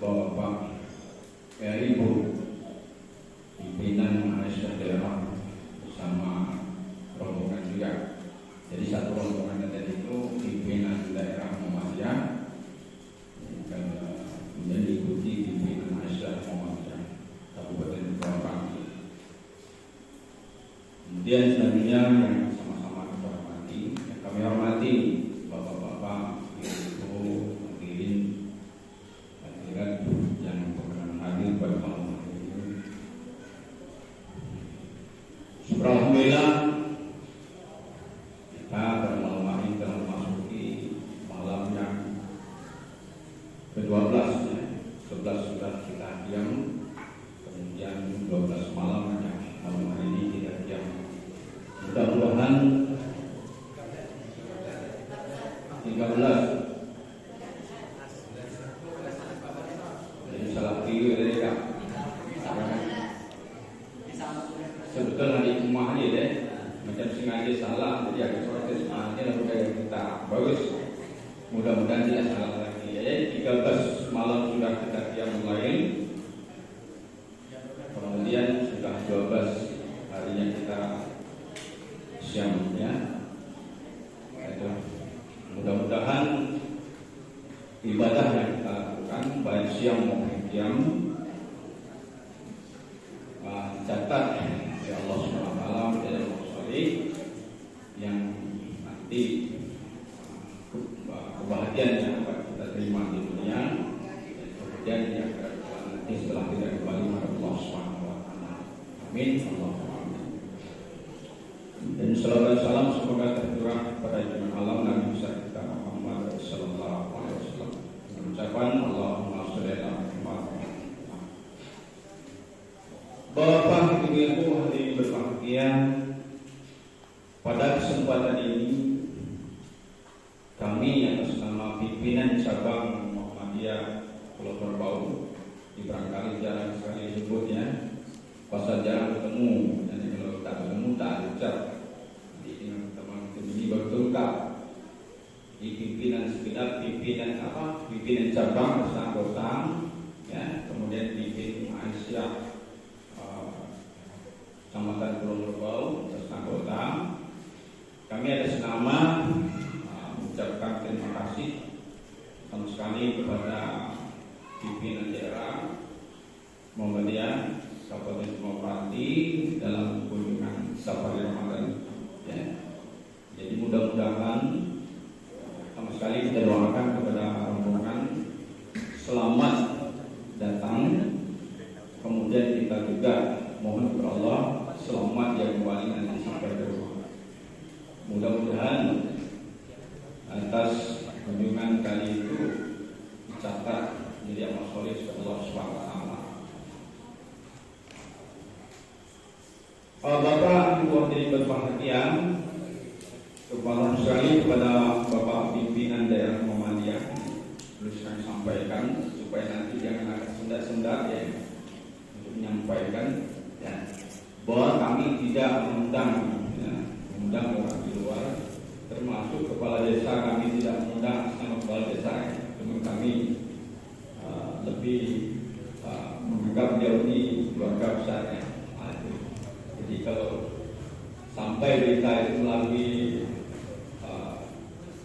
Bapak Ibu pimpinan Malaysia daerah bersama rombongan juga. Jadi satu rombongan tadi itu pimpinan daerah Muhammadiyah, kemudian diikuti pimpinan Malaysia Muhammadiyah Kabupaten Bawang. Kemudian selanjutnya yang sama-sama kita hormati, yang kami hormati bapak-bapak, ibu-ibu, hadirin hadirat yang berkenan hadir pada malam hari ini. Alhamdulillah kita pada malam hari ini telah memasuki malam yang ke-12 ya. 11 sudah kita diam, kemudian 12 malam yang malam hari ini kita diam. Mudah-mudahan 13 jadi salah pilih dari Kak. Sebetulnya di rumah aja deh, macam sengaja salah, jadi agak protes aja lalu kayak kita bagus. Mudah-mudahan tidak salah lagi. Ya, 13 malam sudah kita diam mulai, kemudian sudah 12 harinya kita siang ya. Itu mudah-mudahan ibadah yang kita lakukan baik siang maupun diam catat ya Allah SWT yang nanti kebahagiaan yang dapat kita terima di dunia, kemudian yang nanti setelah kita kembali kepada Allah SWT. Amin. Allahumma amin. Dan salawat salam semoga tercurah pada junjungan alam Nabi besar kita Muhammad sallallahu alaihi wasallam. Ucapan Allahumma shalli ala Muhammad. Bapak, Ibu, hadirin berbahagia, pada kesempatan ini kami atas nama pimpinan cabang Muhammadiyah Pulau Merbau, di barangkali jarang sekali disebutnya, pasal jarang ketemu, dan kalau tak ketemu tak ucap. Jadi dengan teman-teman ini bertulkap di pimpinan sekedar pimpinan apa? Pimpinan cabang bersama anggota, ya, kemudian pimpinan Aisyah Kecamatan Pulau Merbau bersama anggota. Kami atas nama mengucapkan terima kasih sama sekali kepada pimpinan daerah Muhammadiyah Kabupaten Pati dalam kunjungan safari Ramadan. Ya. Jadi mudah-mudahan sama sekali kita doakan kepada rombongan selamat datang. Kemudian kita juga mohon kepada Allah selamat yang kembali nanti sampai ke rumah. Mudah-mudahan atas kunjungan kali itu dicatat menjadi amal soleh Allah Subhanahu wa taala. Bapak Ibu hadirin berbahagia, kepala sekali kepada Bapak pimpinan daerah Muhammadiyah perlu saya sampaikan supaya nanti jangan ada sendak-sendak ya untuk menyampaikan ya, bahwa kami tidak mengundang orang di luar, termasuk kepala desa kami tidak mengundang sama kepala desa ya. Cuma kami lebih menganggap dia ini keluarga besar ya. Jadi kalau sampai berita itu melalui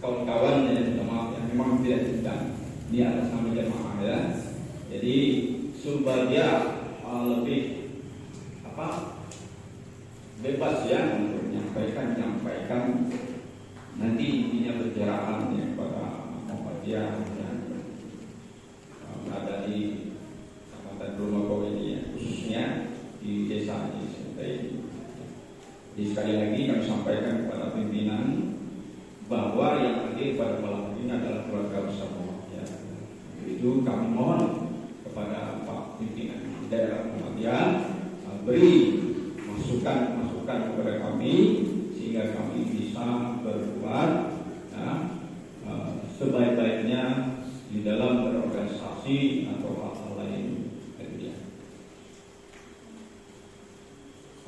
kawan-kawan ya, maaf yang memang tidak diundang, ini atas nama jemaah ya. Jadi supaya dia lebih bebas ya untuk menyampaikan nanti intinya berjarahan ya pada Muhammadiyah yang berada di Kecamatan Pulau ini ya, khususnya di desa ini. Jadi sekali lagi kami sampaikan kepada pimpinan bahwa yang hadir pada malam ini adalah keluarga besar Muhammadiyah. Itu kami mohon kepada Pak pimpinan daerah Muhammadiyah beri masukan kepada kami sehingga kami bisa berbuat sebaik-baiknya di dalam berorganisasi atau hal-hal lain.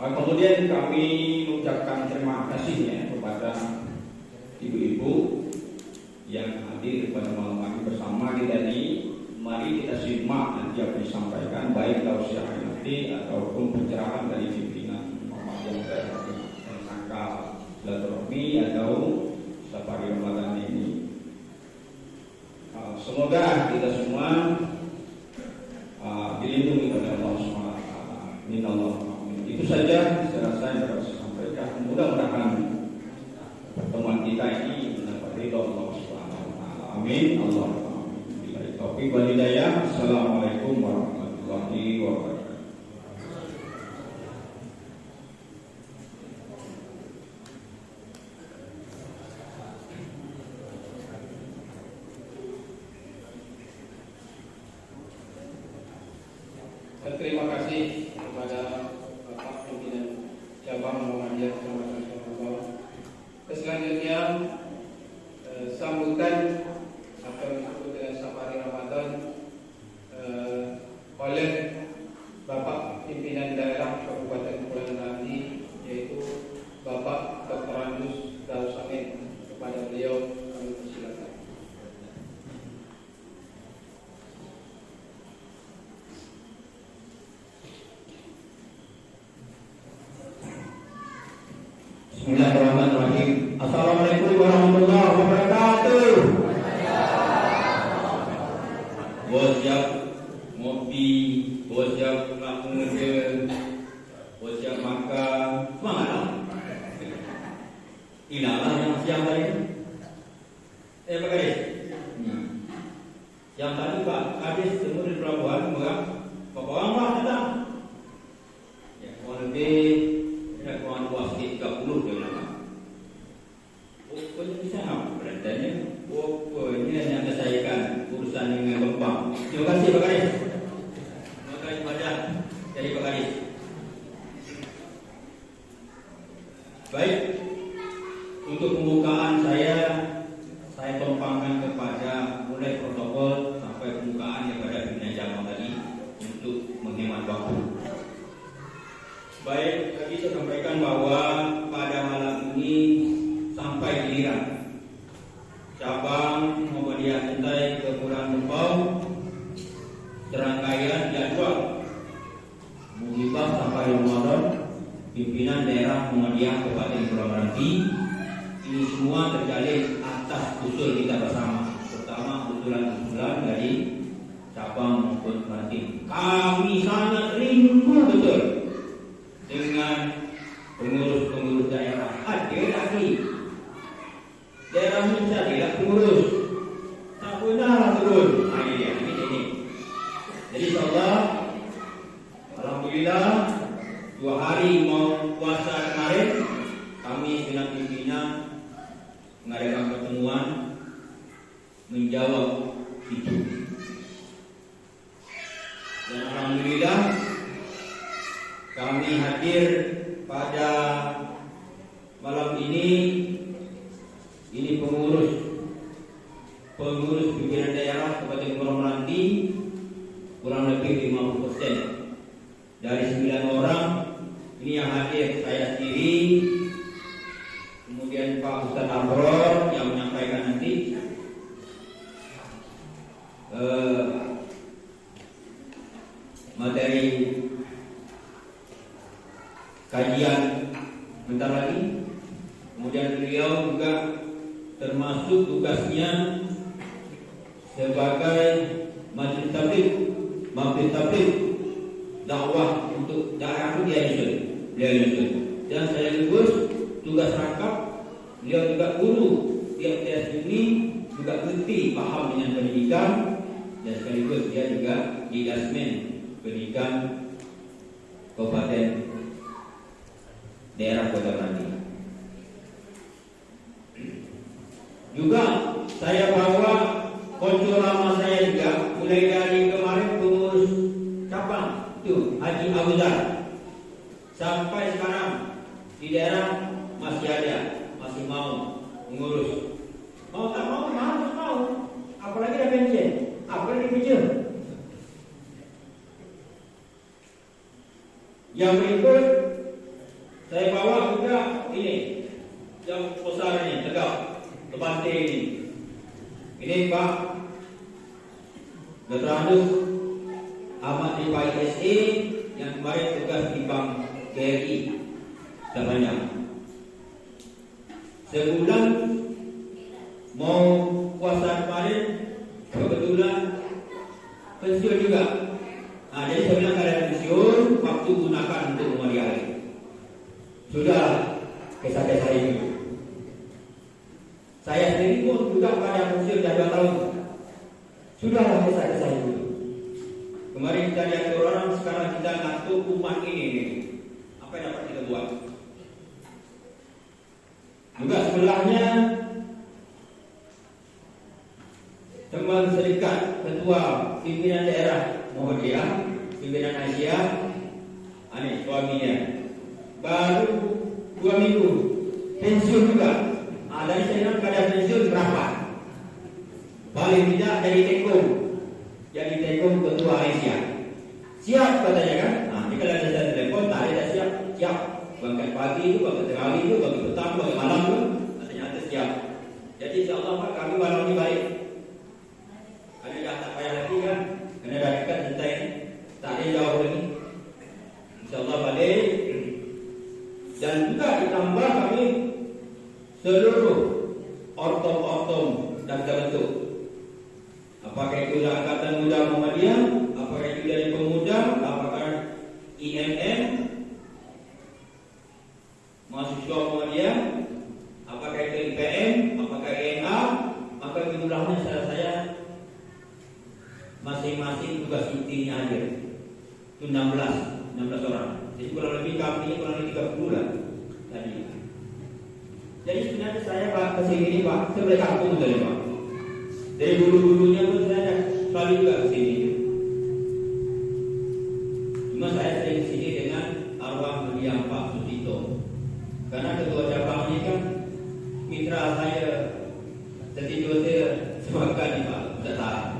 Kemudian kami mengucapkan terima kasih ya kepada ibu-ibu yang hadir pada malam hari bersama kita ini Mari kita simak nanti apa disampaikan, baik tausiah nanti ataupun pencerahan dari pimpinan Muhammadiyah daerah tersangka silaturahmi atau safari Ramadan ini. Semoga kita semua dilindungi oleh Allah SWT. Amin. Itu saja saya rasa yang dapat saya sampaikan. Mudah-mudahan pertemuan kita ini mendapat ridho Allah SWT. Amin. Allahumma amin. Billahi taufiq wal hidayah. Assalamualaikum warahmatullahi wabarakatuh. Terima kasih kepada Bapak Pimpinan Cabang Muhammadiyah Kecamatan Surabaya. Selanjutnya sambutan atau disebut dengan safari Ramadan oleh Bapak Pimpinan Daerah Kabupaten Kepulauan Meranti, yaitu Bapak Dr. Andus Dausamin. Kepada beliau kami persilakan. Bismillahirrahmanirrahim. Assalamualaikum warahmatullahi wabarakatuh. Wajib ngopi, wajib ngamude, wajib makan. Semangat. Inilah yang siang tadi. Pak Kadis. Yang tadi Pak Kadis temu di pelabuhan, Bapak Pak datang. Ya, kurang lebih kurang 30 dia bilang. Pokoknya bisa apa? Berantaranya pokoknya yang kesayangan urusan dengan Bempang. Terima kasih Pak Kadis. Terima kasih pada dari Pak Kadis. Baik, untuk pembukaan saya tumpangkan kepada mulai protokol sampai pembukaan kepada pimpinan cabang tadi untuk menghemat waktu. Baik, tadi saya sampaikan bahwa pada malam ini sampai giliran cabang Muhammadiyah Sentai Kepulauan Lembau serangkaian jadwal muhibah sampai Ramadan pimpinan daerah Muhammadiyah Kabupaten Kepulauan Meranti ini semua terjalin atas usul kita bersama, terutama usulan-usulan dari cabang maupun Meranti. Kami sangat rindu betul dengan pengurus-pengurus daerah. Ada lagi daerah ini tidak pengurus, tak pernah turun. Ini dia, ini. Jadi insyaallah, alhamdulillah 2 hari mau puasa kemarin kami dengan pimpinan mengadakan pertemuan menjawab itu. Dan alhamdulillah kami hadir pada malam ini pengurus pimpinan daerah Kabupaten Kepulauan Meranti kurang lebih 50%. Dari 9 orang ini yang hadir saya sendiri, kemudian Pak Ustaz Abror yang menyampaikan nanti, materi kajian bentar lagi. Kemudian beliau juga termasuk tugasnya sebagai majlis tabligh dakwah untuk daerah itu dia nyusun. Dan sekaligus tugas rangkap beliau juga guru tiap ini juga ngerti paham dengan pendidikan dan sekaligus dia juga di Dasmen pendidikan Kabupaten daerah Kota Meranti. Juga saya bawa konco lama saya juga mulai dari kemarin pengurus cabang itu Haji Abuzar sampai sekarang di daerah masih ada, masih mau mengurus. Mau tak mau, harus mau. Apalagi ada pensiun, apalagi pensiun. Yang berikut saya bawa juga ini yang besar ini, tegak, Lebante ini. Ini Pak Dr. Andus Ahmad Rifai SE yang kemarin tugas di Bank BRI sebanyak sebulan mau puasa kemarin kebetulan pensiun juga. Nah, jadi saya bilang kalian pensiun, waktu gunakan untuk memeriahkan. Sudah kisah-kisah itu. Saya sendiri pun juga pada pensiun dah 2 tahun. Sudahlah kisah-kisah itu. Kemarin kita lihat orang, sekarang kita ngatur umat ini. Apa yang dapat kita buat? Juga sebelahnya teman serikat ketua pimpinan daerah Muhammadiyah, pimpinan Asia, ini suaminya baru 2 minggu pensiun juga. Dari saya pada pensiun berapa? Paling tidak dari Tekom, jadi Tekom ketua Asia. Siap katanya kan? Nah, ini kalau ada telepon, tak ada siap. Bangkit pagi itu, bangkit tengah hari itu, bangkit petang, bangkit malam itu, katanya ada siap. Jadi insyaAllah Pak, kami malam ini baik. Ada dah tak payah lagi kan? Kena dah dekat santai ini, tak ada jauh lagi. InsyaAllah balik. Dan juga ditambah kami seluruh ortom-ortom dan terbentuk. Apakah itu Angkatan Muda Muhammadiyah, apakah itu dari pemuda, apakah IMM, mahasiswa Muhammadiyah, apakah itu IPM, apakah INA, maka jumlahnya saya masing-masing tugas intinya aja itu 16 orang. Jadi kurang lebih kami ini kurang lebih 30 lah tadi. Jadi sebenarnya saya Pak kesini Pak, saya boleh kampung tadi Pak. Dari dulu-dulunya pun saya selalu juga kesini. Cuma saya sering kesini dengan arwah mendiang Pak Sutito. Karena ketua cabang ini kan mitra saya, jadi saya sebagai Pak Ustaz.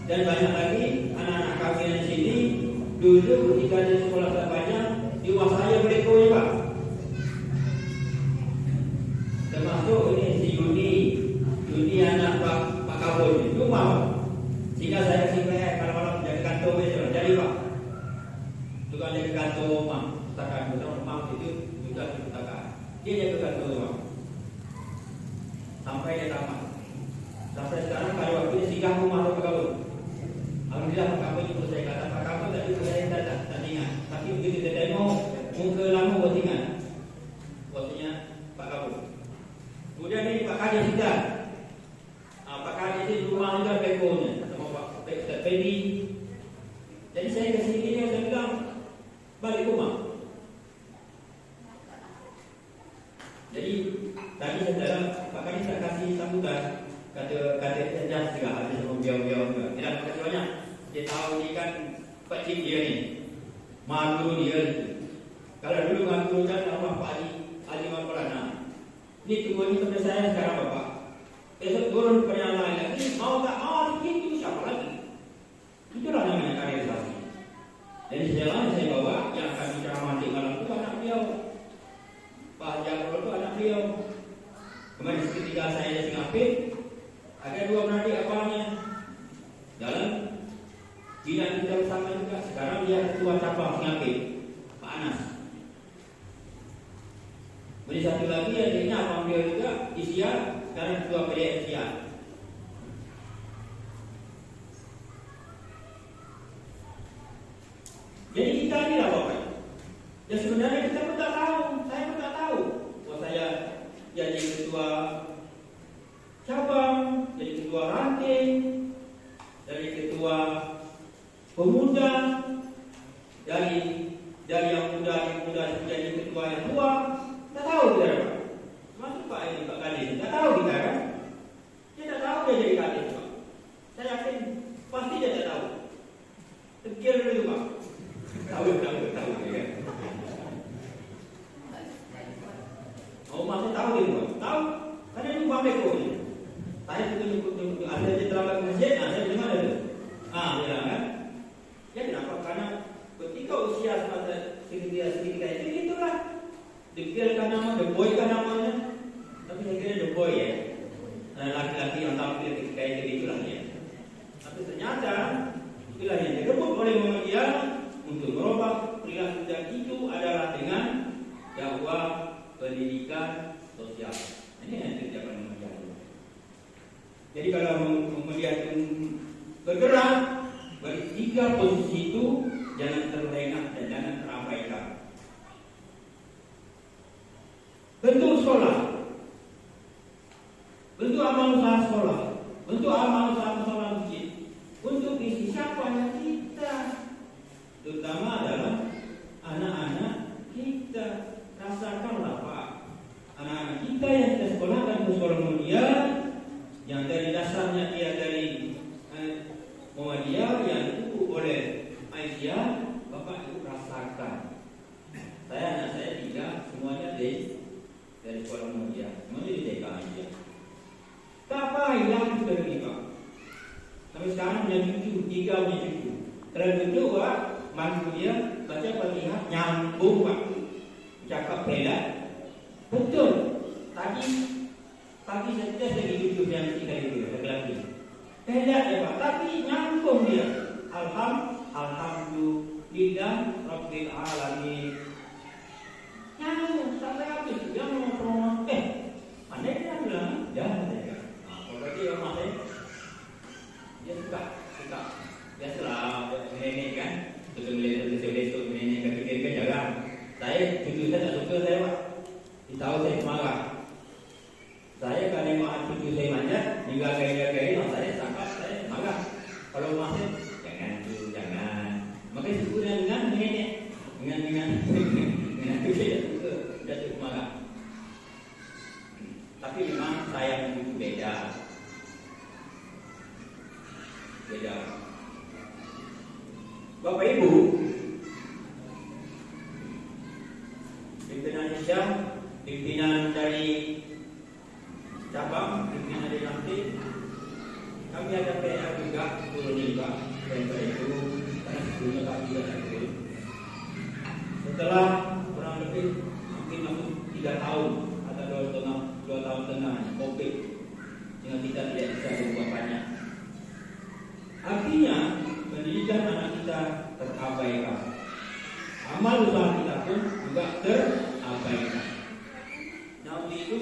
Dan banyak lagi anak-anak kami di sini dulu ketika di sekolah terbanyak di rumah saya berikutnya Pak. Termasuk ini si Yuni anak Pak Kabul itu mau. Sehingga saya kasih PR kalau malam jaga kantor besok. Jadi Pak, tukang jaga kantor Mam, putakan betul Mam itu juga putakan. Dia jaga kantor Mam sampai dia tamat. Sampai sekarang pada waktu dia singgah rumah Pak Kabul. Alhamdulillah Pak Kabul itu saya kata Pak Kabul tadi saya tak ingat. Tapi begitu saya tengok muka lama buat ingat. Waktunya Pak Kabul. Kemudian ini Pak Kadir kita. Pak Kadir itu rumah juga bekonya sama Pak Ustaz Fendi. Jadi saya ke sini saya bilang balik rumah. Jadi tadi saya Pak Kadir tak kasih sambutan. Kata saja juga habis biar-biar juga. Tidak kasih banyak. Dia tahu ni kan pakcik dia ni. Malu dia. Kalau dulu malu kan Allah Pak Haji Maulana. Ini tunggu ni sampai saya sekarang Bapak. Esok turun kepada yang lain lagi. Mau tak mau itu siapa lagi? Itulah namanya kaderisasi. Jadi saya bawa yang akan bicara mati malam itu anak beliau. Pak Haji Maulana itu anak beliau. Kemudian ketika saya di Singapura, ada 2 beradik apalnya. Dalam bidang kita bersama juga. Sekarang dia ketua cabang Singapura, Pak Anas. Kemudian satu lagi adiknya abang beliau juga Isya, sekarang ketua PDS Isya. Jadi kita ni lah Bapak. Ya sebenarnya kita pun tak tahu, saya pun tak tahu. Bahwa saya jadi ketua cabang, jadi ketua ranting, jadi ketua pemuda, dari yang muda jadi ketua yang tua. Tak tahu kita Pak. Masuk Pak ini Pak Kadis. Tak tahu kita kan. Dia tak tahu dia jadi Kadis Pak. Saya yakin pasti dia tak tahu. Terkir dulu Pak. Tahu ya. Oh masih tahu dia Pak. Tahu. Karena ini Pak Beko ni. Saya juga ada di terlalu masjid. Saya di mana tu? Ya kan. Ya kenapa? Karena ketika usia semasa sekitar itu itulah. Dikirkan nama, the boy kan namanya. Tapi saya kira the boy ya. Laki-laki yang tampil ketika itu itulah ya. Tapi ternyata istilah yang direbut oleh Muhammadiyah untuk merubah perilaku dan itu adalah dengan dakwah pendidikan sosial. Ini yang dikerjakan Muhammadiyah. Jadi kalau Muhammadiyah itu bergerak, bagi 3 posisi itu jangan terlena dan jangan terabaikan. Bentuk sekolah, bentuk amal usaha sekolah, bentuk amal usaha musola masjid. Untuk isi siapa kita, terutama adalah anak-anak kita. Rasakanlah Pak, anak-anak kita yang kita sekolahkan ke sekolah Muhammadiyah, yang dari dasarnya dia dari Muhammadiyah yang itu oleh Aisyah, Bapak Ibu rasakan. Anak saya 3 semuanya dari sekolah Muhammadiyah, semuanya di TK aja. Tak payah kita Pak. Sampai sekarang punya cucu, 3 punya cucu. Kalau cucu Pak, mantu dia baca Fatihah nyambung Pak, cakap pelat. Betul. Tadi pagi saya lagi cucu yang 3 itu, laki-laki. Pelat ya Pak, tapi nyambung dia. Alhamdulillah Rabbil Alamin. Nyambung sampai habis. Dia ngomong, pandai dia bilang, jangan saya. Kalau dia masih dia suka. Biasalah nenek kan, besok nenek kaki kan jarang. Saya cucu saya tak suka saya Pak. Tahu saya marah. Saya kalau mau cucu saya manja, hingga gaya-gaya, saya sangka saya marah. Kalau masih jangan. Makanya suku dengan nenek, dengan cucu saya suka marah. Tapi memang saya cucu beda. Bapak Ibu, pimpinan Isya, pimpinan dari cabang, pimpinan dari lantai, kami ada PR juga turun juga, dan itu karena sebelumnya kami tidak turun. Setelah kurang lebih mungkin 3 tahun atau 2 tahun setengah COVID, sehingga kita tidak bisa berbuat banyak. Artinya pendidikan anak kita terabaikan, amal usaha kita pun juga terabaikan. Nah itu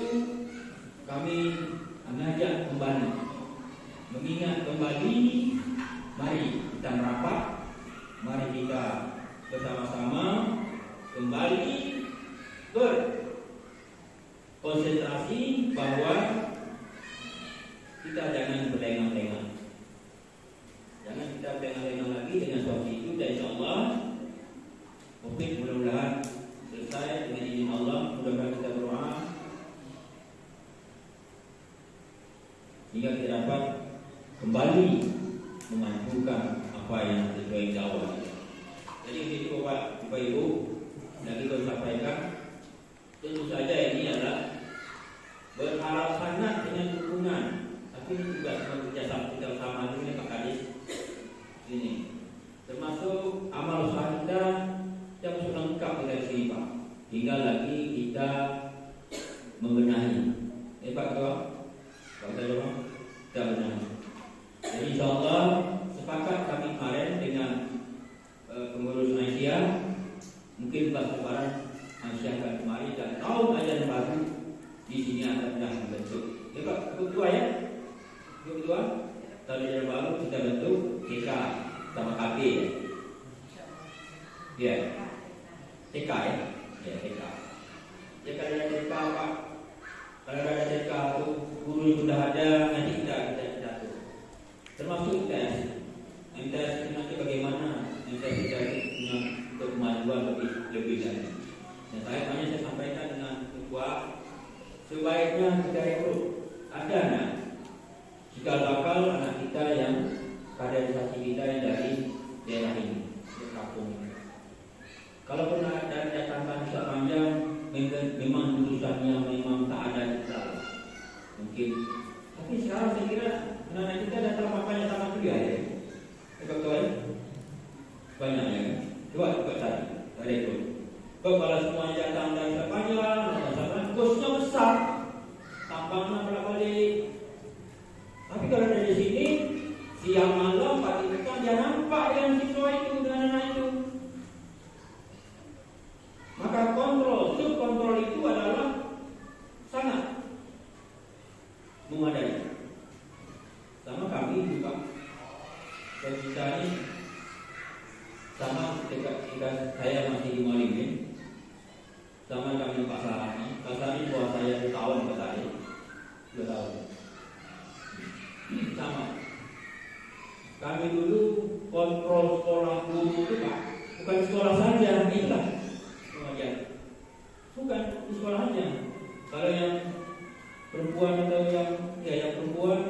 kami mengajak kembali, mengingat kembali, mari kita merapat, mari kita bersama-sama kembali berkonsentrasi bahwa kita jangan berlengah-lengah. Jangan kita berlengah-lengah lagi dengan suatu itu, dan insyaAllah COVID mudah-mudahan selesai dengan izin Allah. Mudah-mudahan kita berdoa hingga kita dapat kembali memajukan apa yang sesuai jawab. Jadi itu Bapak Ibu, yang kita sampaikan, tentu saja ini adalah berharap sangat dengan dukungan, tapi ini juga kerjasama kita bersama dengan Pak Kadis ini, termasuk amal usaha kita yang sudah lengkap dari sini Pak. Tinggal lagi kita membenahi. Pak Ketua, kita benahi. Jadi insyaAllah sepakat kami kemarin dengan pengurus Aisyah, mungkin pas lebaran Aisyah akan kemari dan tahun ajaran baru di sini akan dibentuk. Ya Pak Ketua ya, Ketua. Tahun ajaran baru kita bentuk TK sama KB ya. TK ya. Ya TK. Ya kalau ada TK Pak, kalau ada TK itu guru sudah ada, nanti kita tuh. Termasuk tes. Tes nanti bagaimana? Tes kita untuk kemajuan lebih lagi. Dan saya sampaikan dengan ketua, sebaiknya kita rekrut ada anak jika bakal anak kita yang kaderisasi kita yang dari daerah ini, dari kampung ini. Kalau pernah ada datangkan bisa panjang, memang jurusannya memang tak ada kita mungkin. Tapi sekarang saya kira anak-anak kita datang makanya sama kuliah ya. Betul banyak ya. Coba tadi ada itu. Kalau semuanya datang dari panjang, kosnya besar, tampangnya berapa kali. Tapi kalau dari sini siang malam pagi petang dia nampak dengan siswa itu, dengan anak itu. Maka subkontrol itu adalah sangat memadai. Sama kami juga, dan kita ini sama ketika saya masih di Mualimin, sama kami Pak Sani buat saya 2 tahun ke saya, 2 tahun. Sama. Kami dulu kontrol sekolah guru itu Pak, bukan sekolah saja, inilah pengajian. Bukan di sekolah saja. Kalau yang perempuan atau yang perempuan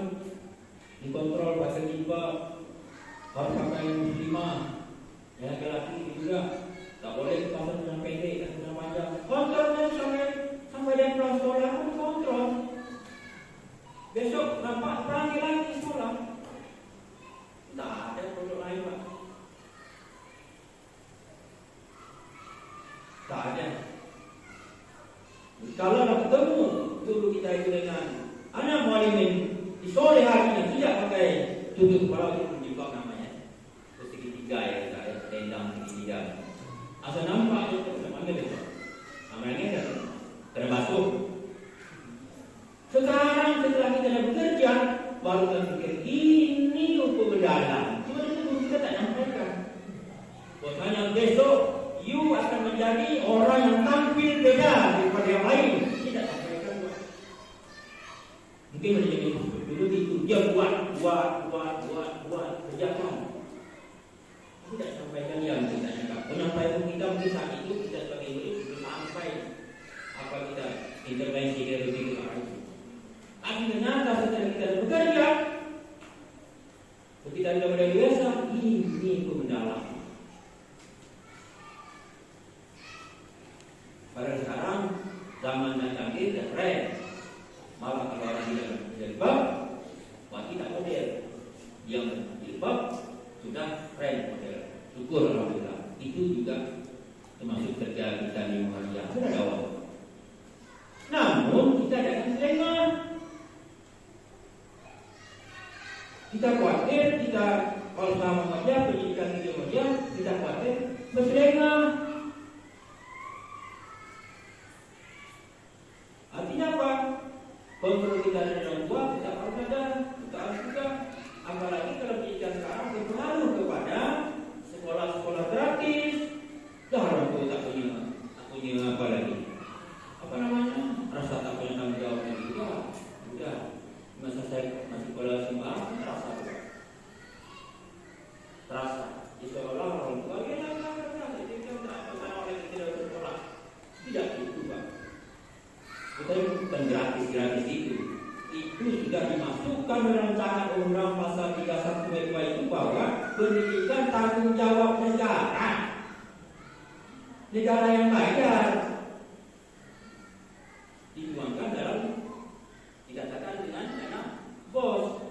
dikontrol pakai jilbab, harus pakai muslimah. Ya, laki-laki juga tak boleh pasang dengan pendek dan dengan panjang. Kontrolnya sampai dia pulang sekolah pun kontrol. Besok nampak pergi lagi sekolah. Tak ada produk lain Pak. Tak ada. Kalau nak ketemu dulu kita itu dengan anak Mualimin di sore harinya tidak pakai tutup kepala itu jilbab namanya. Segitiga ya, tendang segitiga. Asal nampak itu kita panggil itu. Namanya kan termasuk. Sekarang setelah kita dah bekerja, baru kita fikir ini hukum mendalam. Cuma itu kita tak nyampaikan. Bahwasanya besok you akan menjadi orang yang tampil beda daripada yang lain. Tidak sampaikan. Mungkin menjadi dulu itu dia buat kerjakan. Tidak sampaikan yang kita nyatakan. Penyampaian kita mungkin saat itu kita sebagai murid belum sampai apa kita intervensi dari itu. Tapi ternyata setelah kita bekerja, kita tidak boleh biasa ini mendalam. Pada sekarang zaman yang canggih dan keren, malah kalau orang tidak berjilbab, wah tidak model. Yang berjilbab sudah keren model. Syukur alhamdulillah. Itu juga termasuk kerja kita di Muhammadiyah. Sudah ada awal. Namun kita jangan selengah. Kita khawatir kita kalau sama Muhammadiyah, pendidikan di Muhammadiyah, kita khawatir berselengah. Artinya apa? Kontrol kita dari orang tua kita harus ada, kita harus juga. Apalagi kalau pendidikan sekarang berpengaruh kepada sekolah-sekolah gratis. Dah orang tua tak punya apa lagi? Apa namanya? Rasa tak punya tanggung jawab lagi juga. Sudah masa saya masih sekolah SMA terasa. Di sekolah orang tua dia nak jadi kita tak oleh kita bersekolah. Tidak itu Pak. Kita bukan gratis itu. Itu sudah dimasukkan dalam rancangan undang pasal 31 itu bahwa pendidikan tanggung jawab negara. Negara yang bayar. Dituangkan dalam dikatakan dengan dana bos.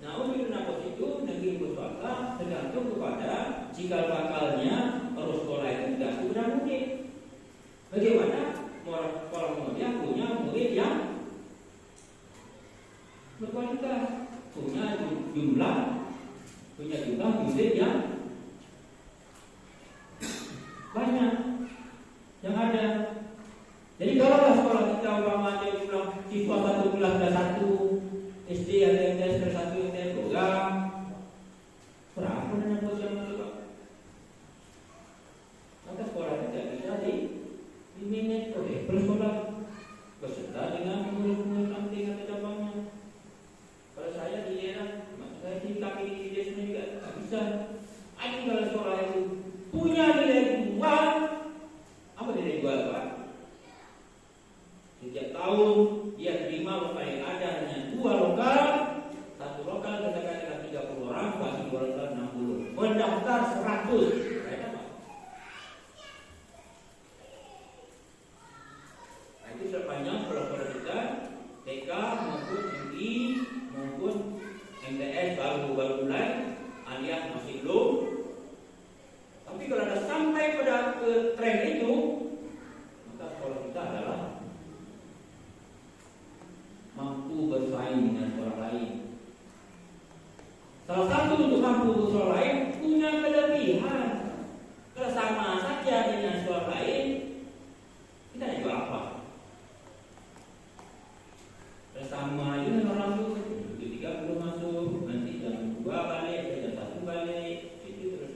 Nah, untuk dana bos itu negeri bersuara tergantung kepada cikal bakalnya harus sekolah itu tidak semudah mungkin. Bagaimana orang muda punya murid yang berkualitas, punya jumlah murid yang banyak yang ada. Jadi kalau sekolah kita umpamanya jumlah siswa satu kelas ada 1 SD ada yang tes 1 yang tes 2, berapa dana bos yang masuk? Maka sekolah tidak bisa di manage oleh sekolah beserta dengan pengurus-pengurus samping atau cabangnya. Kalau saya di daerah, saya di kami di desa juga tak bisa. Ada kalau sekolah itu punya nilai jual, apa nilai jual Pak? Setiap tahun dia terima lokal yang ada hanya 2 lokal, 1 lokal katakanlah 30 orang, bagi 2 lokal 60. Mendaftar 100. Itu sepanjang sekolah-sekolah kita TK maupun MI maupun MTS baru mulai, alias masih belum. Tapi kalau ada sampai pada tren itu, maka sekolah kita adalah mampu bersaing dengan sekolah lain. musola lain punya kelebihan. Kalau sama saja dengan sekolah lain, kita nak jual apa? Bersama dengan orang tu, ketika belum masuk, nanti jam 2 balik, jam 1 balik, itu terus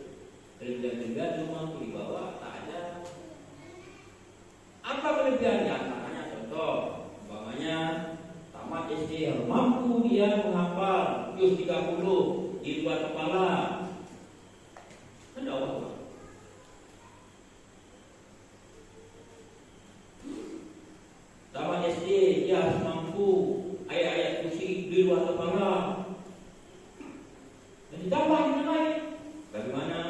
terlihat rumah tu dibawa, tak ada. Apa kelebihannya? Makanya contoh, umpamanya tamat SD yang mampu dia menghafal juz 30 di luar kepala. Kan Allah. Tamat SD dia harus mampu ayat-ayat kursi di luar kepala. Dan ditambah dengan lain, bagaimana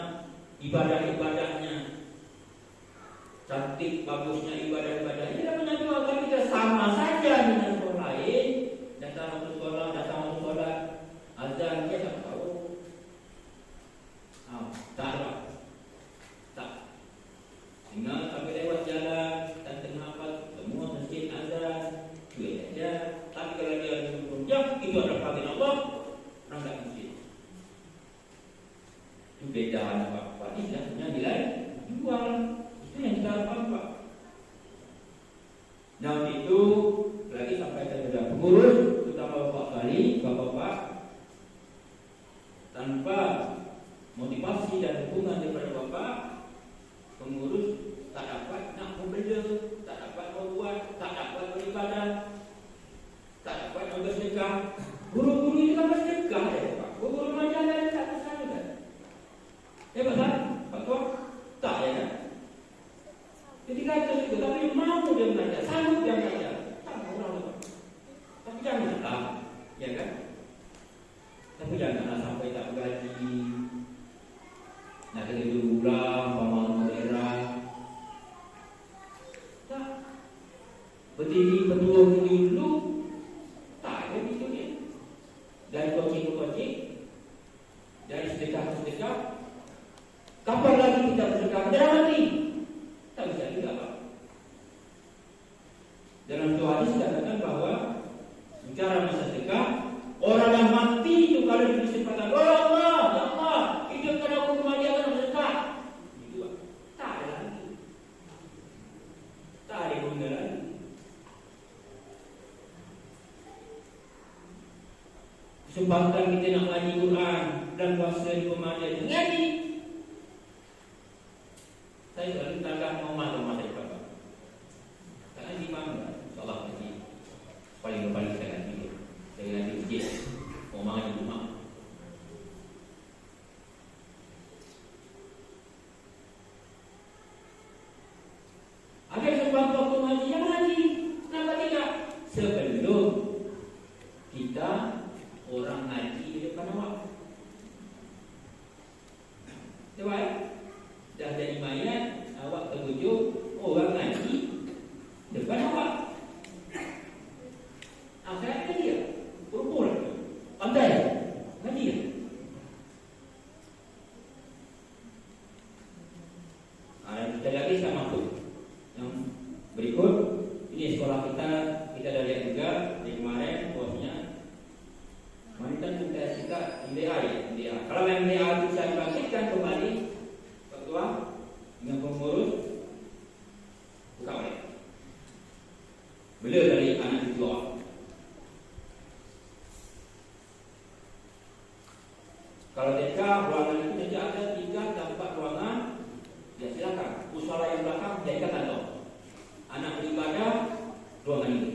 ibadah-ibadahnya, cantik bagusnya ibadah-ibadah. Ini namanya juga kalau kita sama saja dengan orang lain, datang untuk sholat, azan dia tak tahu. Tak. Sehingga kami lewat jalan dan tengah semua masjid azan, duit aja. Tapi kalau dia berjam, itu adalah panggilan Allah, orang tak masjid. Itu beda apa-apa. Ini sebenarnya nilai jual. Itu yang kita harapkan, Pak. Nah, itu lagi sampai kepada pengurus, terutama Bapak Kali, Bapak-Bapak, tanpa motivasi dan dukungan daripada Bapak, pengurus tak dapat nak membela, tak dapat membuat, tak dapat beribadah, tak dapat bersedekah. Guru-guru itu kan bersedekah ya, Pak. Guru majalah tak bersama kan? Betul, Pak Tua? Tak ya kan? Jadi kata itu, tapi mau dia belajar, sanggup dia belajar. Tak mau orang lupa. Tapi janganlah, ya kan? Tapi janganlah sampai tak bergaji. Nak kena berulang, pamangan daerah. Tak. Berdiri petuah dulu, tak ada itu ni. Dari coaching ke coaching, dari sedekah ke sedekah. Kapan lagi kita bersedekah? Kita mati. Tak bisa juga, Pak. Dalam suatu hadis dikatakan bahwa bicara masa sedekah, orang yang mati itu kalau diberi kesempatan, Allah, ya Allah, hidupkan aku kembali akan bersedekah. Itu, Pak. Tak ada lagi. Tak ada guna lagi. Kesempatan kita nak ngaji Quran dan bahasa di pemandian ngaji. Saya selalu tangkap rumah saya Bapak. Karena di mana, insyaAllah nanti paling saya nanti saya nanti masjid, rumah di rumah. Ada sebab waktu ngaji yang ngaji, kenapa tidak? Sebelum kita orang ngaji di depan awak. Coba ya. Dah jadi mayat, awak terbujuk orang ngaji depan awak. Akhiratnya dia berumur, pandai ngaji dia. Kita lagi sama masuk. Yang berikut ini sekolah kita dah lihat juga di kemarin bosnya. Wanita kita sikat MDA ya, MDA. Kalau MDA bisa dibangkitkan kembali, ketua dengan pengurus buka balik. Bela dari anak di luar. Kalau TK ruangan itu saja ada 3 dan 4 ruangan, ya silakan. Musola yang belakang jadikan kantor. Anak beribadah ruangan ini.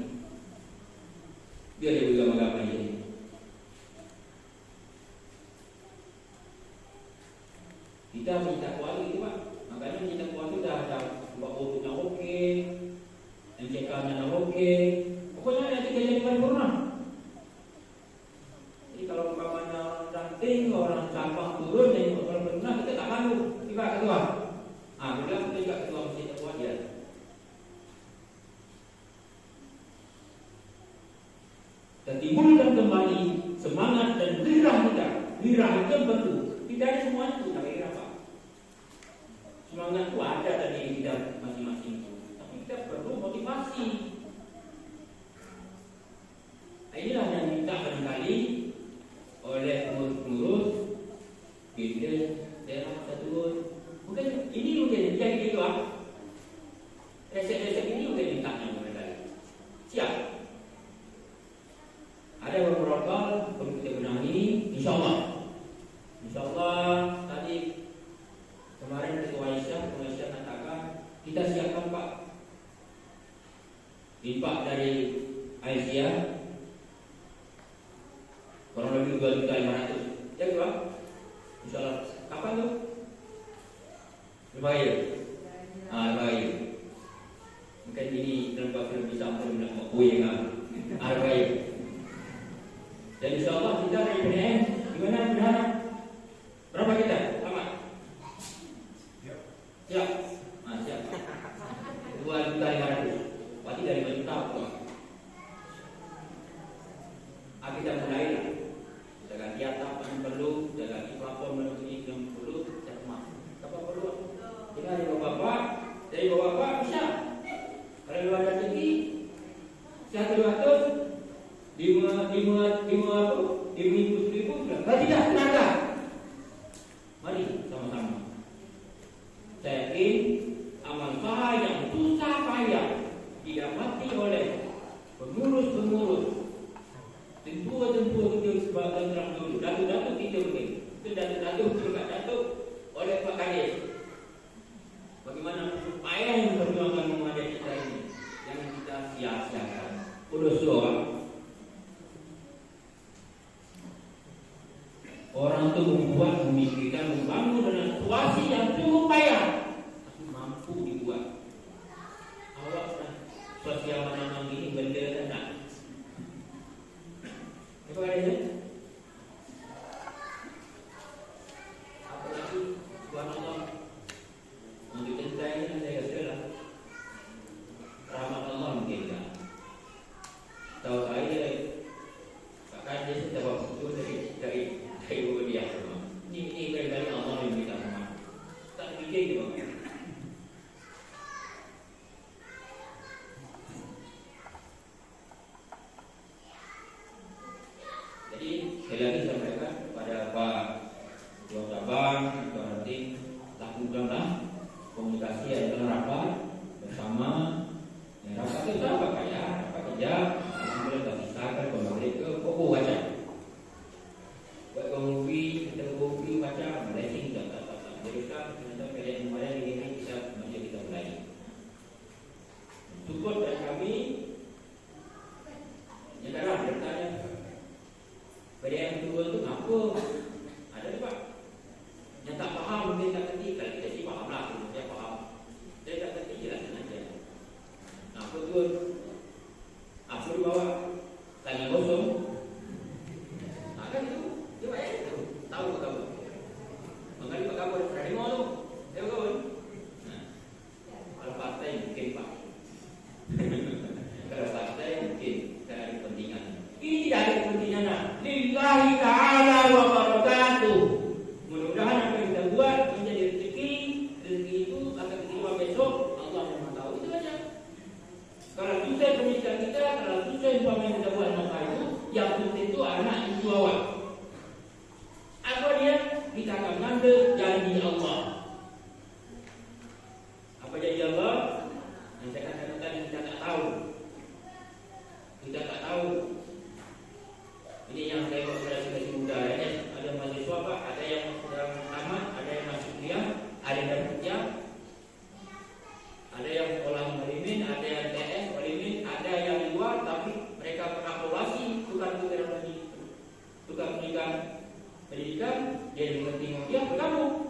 Biar dia beragama ini. Kita minta kuasa itu, Pak. Makanya minta kuasa itu dah ada buat fotonya okey, MCK-nya okey. Pokoknya nanti kita jadi paripurna. Jadi kalau umpamanya orang cantik, orang cabang turun, jadi orang paripurna kita tak malu. Tiba ketua. Bila kita juga ketua masjid ketua dia. Dan timbulkan kembali semangat dan gairah kita. Gairah itu bentuk. Tidak ada semuanya itu, tak gairah, Pak. Semangat itu ada dari kita masing-masing itu. Tapi kita perlu motivasi. Inilah yang minta barangkali oleh pengurus-pengurus di gitu ah. Resep-resep ini udah ditanya mereka. Siap. Ada beberapa perlu kita benahi, insyaallah. Insyaallah tadi kemarin Ketua Aisyah katakan kita siapkan Pak. Infak dari Aisyah kurang lebih 2.500.000. Ya Pak. Insyaallah. Kapan tuh? Baik. Baik. Mungkin ini dalam film bisa ambil nak kuih kan. Baik. Dan insyaallah kita dari PDN gimana bendahara? Berapa kita? Sama? Siap. Siap. Siap. 2.500.000. Berarti dari 5 juta. Kita mulai lah. Kita ganti atap yang perlu, kita ganti plafon yang perlu, kita kemas. Apa perlu? Kita dari bapak bisa. Kalau luar dari tinggi, 1.200, 5.000 sudah. Tidak tenaga. Mari sama-sama. Saya yakin amal usaha yang susah payah didapati oleh pengurus-pengurus, tentu kita sebagai terang dulu. Datuk kita begini. Itu datuk juga datuk oleh Pak Kades. Bagaimana supaya yang perjuangan Muhammadiyah kita ini yang kita sia-siakan. Urus orang itu memikirkan, membangun dengan situasi yang cukup payah, tapi mampu dibuat. Awak sosial mana ini benda tak? Apa kata apa lagi? Subhanallah. Untuk cinta ini saya katalah rahmat Allah mungkin tak. Tahu saya bahkan dia sudah bawa dari dia semua. Ini dari Allah yang kita semua. Tak fikir dia bang. Jadi sekali lagi saya sampaikan kepada Pak Ketua Cabang, Ketua Ranting, lakukanlah komunikasi adalah rapat bersama. Rapat itu apa kayak? Rapat kerja. Kemudian kita pisahkan kembali ke pokok aja. Kita kopi baca blessing tak. Jadi kita pilih kemarin ini bisa macam kita mulai. Support dari kami. Ya dah bertanya. Pada yang kedua tu apa? Ada ni Pak. Yang tak faham mungkin tak kerti. Kalau kita sih faham lah, dia faham. Dia tak kerti jelaskan aja. Apa tu? Apa di bawah? Tangan kosong. Kan itu. Dia bayar itu. Tahu Pak Kabur. Mengenai Pak Kabur ada demo tu. Dia Pak Kabur. Kalau partai mungkin Pak. Kalau partai mungkin tak ada kepentingan. Ini tidak ada kepentingan. Lillahi ta'ala wa barakatuh. Mudah-mudahan apa yang kita buat menjadi rezeki. Rezeki itu akan diterima besok. Allah yang tahu. Itu saja. Kalau susah pemikiran kita, kalau susah umpama yang kita buat maka itu, yang penting itu anak itu awak. Apa dia? Kita akan mengambil janji Allah. Apa janji Allah? Yang saya katakan tadi kita tak tahu. Kita tak tahu. Ini yang saya buat pada muda. Ada mahasiswa Pak, ada yang sedang tamat, ada yang masuk kuliah, ada yang kerja, ada yang sekolah malimin, ada yang TS malimin, ada yang di luar tapi mereka pengapolasi tukar pendidikan, dia mengerti dia bergabung.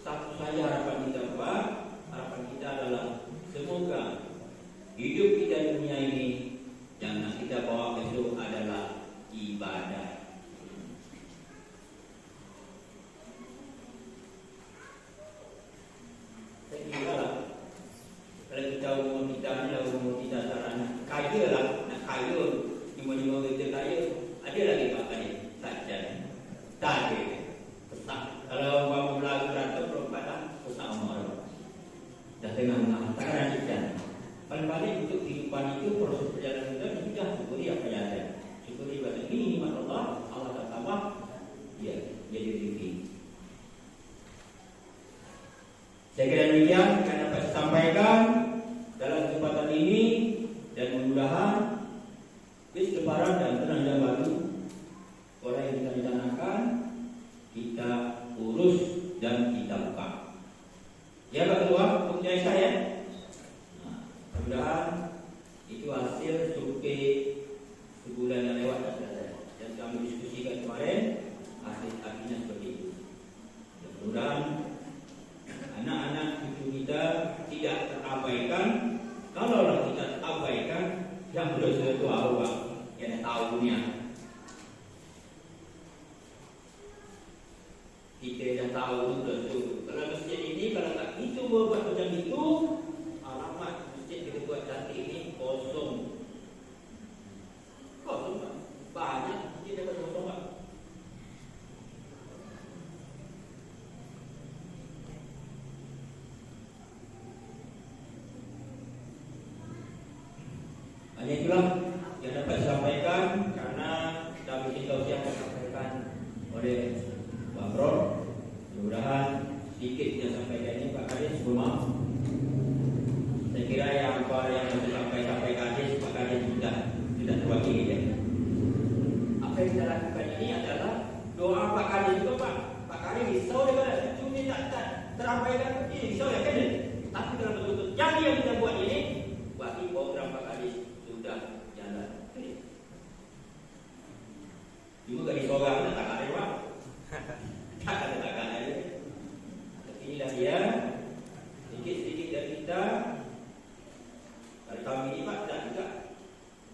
Satu saja harapan kita Pak, harapan kita adalah semoga hidup kita di dunia ini yang nak kita bawa besok adalah ibadah. Saya kira lah, kalau kita umur kita sarana kaya lah, nak kaya, lima kita kaya, ada lagi Pak tadi, tak jadi, tak ada. Kalau kamu belajar atau perempatan, susah umur. Dah tengah mengatakan dan paling-paling untuk kehidupan itu proses perjalanan kita sudah syukuri apa yang ada. Syukuri bahasa ini nikmat Allah, Allah akan tambah itulah yang dapat disampaikan karena David Tausiah disampaikan oleh Pak Bro. Mudah-mudahan sedikit yang sampaikan ini Pak Kadis, maaf. Saya kira yang harus disampaikan Kadis, Pak Kadis tidak terwakili ya. Apa yang kita lakukan ini adalah doa Pak Kadis itu Pak Kadis risau dengan cuma tak terampaikan ini risau ya kan? Tapi dalam bentuk yang kita buat ini berarti program Pak Kadis sudah jalan. Cuma gadis orang tak ada Pak. Tak ada. Inilah dia sedikit dari kita. Dari kami ini Pak dan juga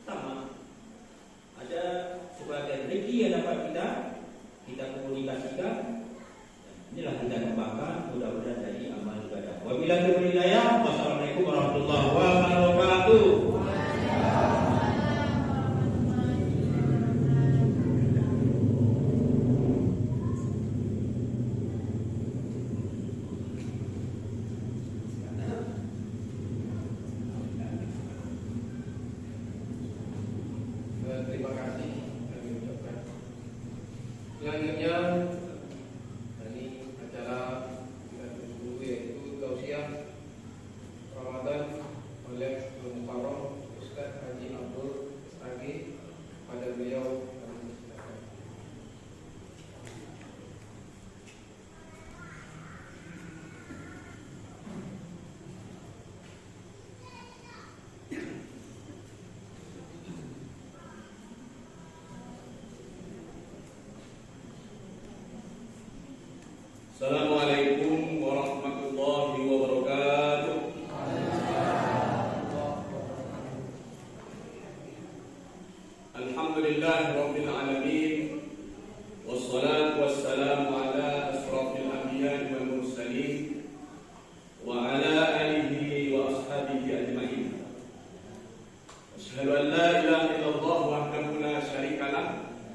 sama. Ada sebagian rezeki yang dapat kita komunikasikan. Inilah kita kembangkan, mudah-mudahan jadi amal ibadah. Wabillahi taufiq wal hidayah. Wassalamualaikum warahmatullahi wabarakatuh. Terima kasih kami ucapkan. Selanjutnya ini acara kita tunggu yaitu tausiah Ramadan oleh Mukarram Ustaz Haji Abdul Stagi pada beliau kami silakan. Assalamualaikum warahmatullahi wabarakatuh. Alhamdulillah rabbil alamin. Wassalatu wassalamu ala asrafil anbiya'i wal mursalin wa ala alihi wa ashabihi ajma'in. Asyhadu an la ilaha illallah wahdahu la syarika lah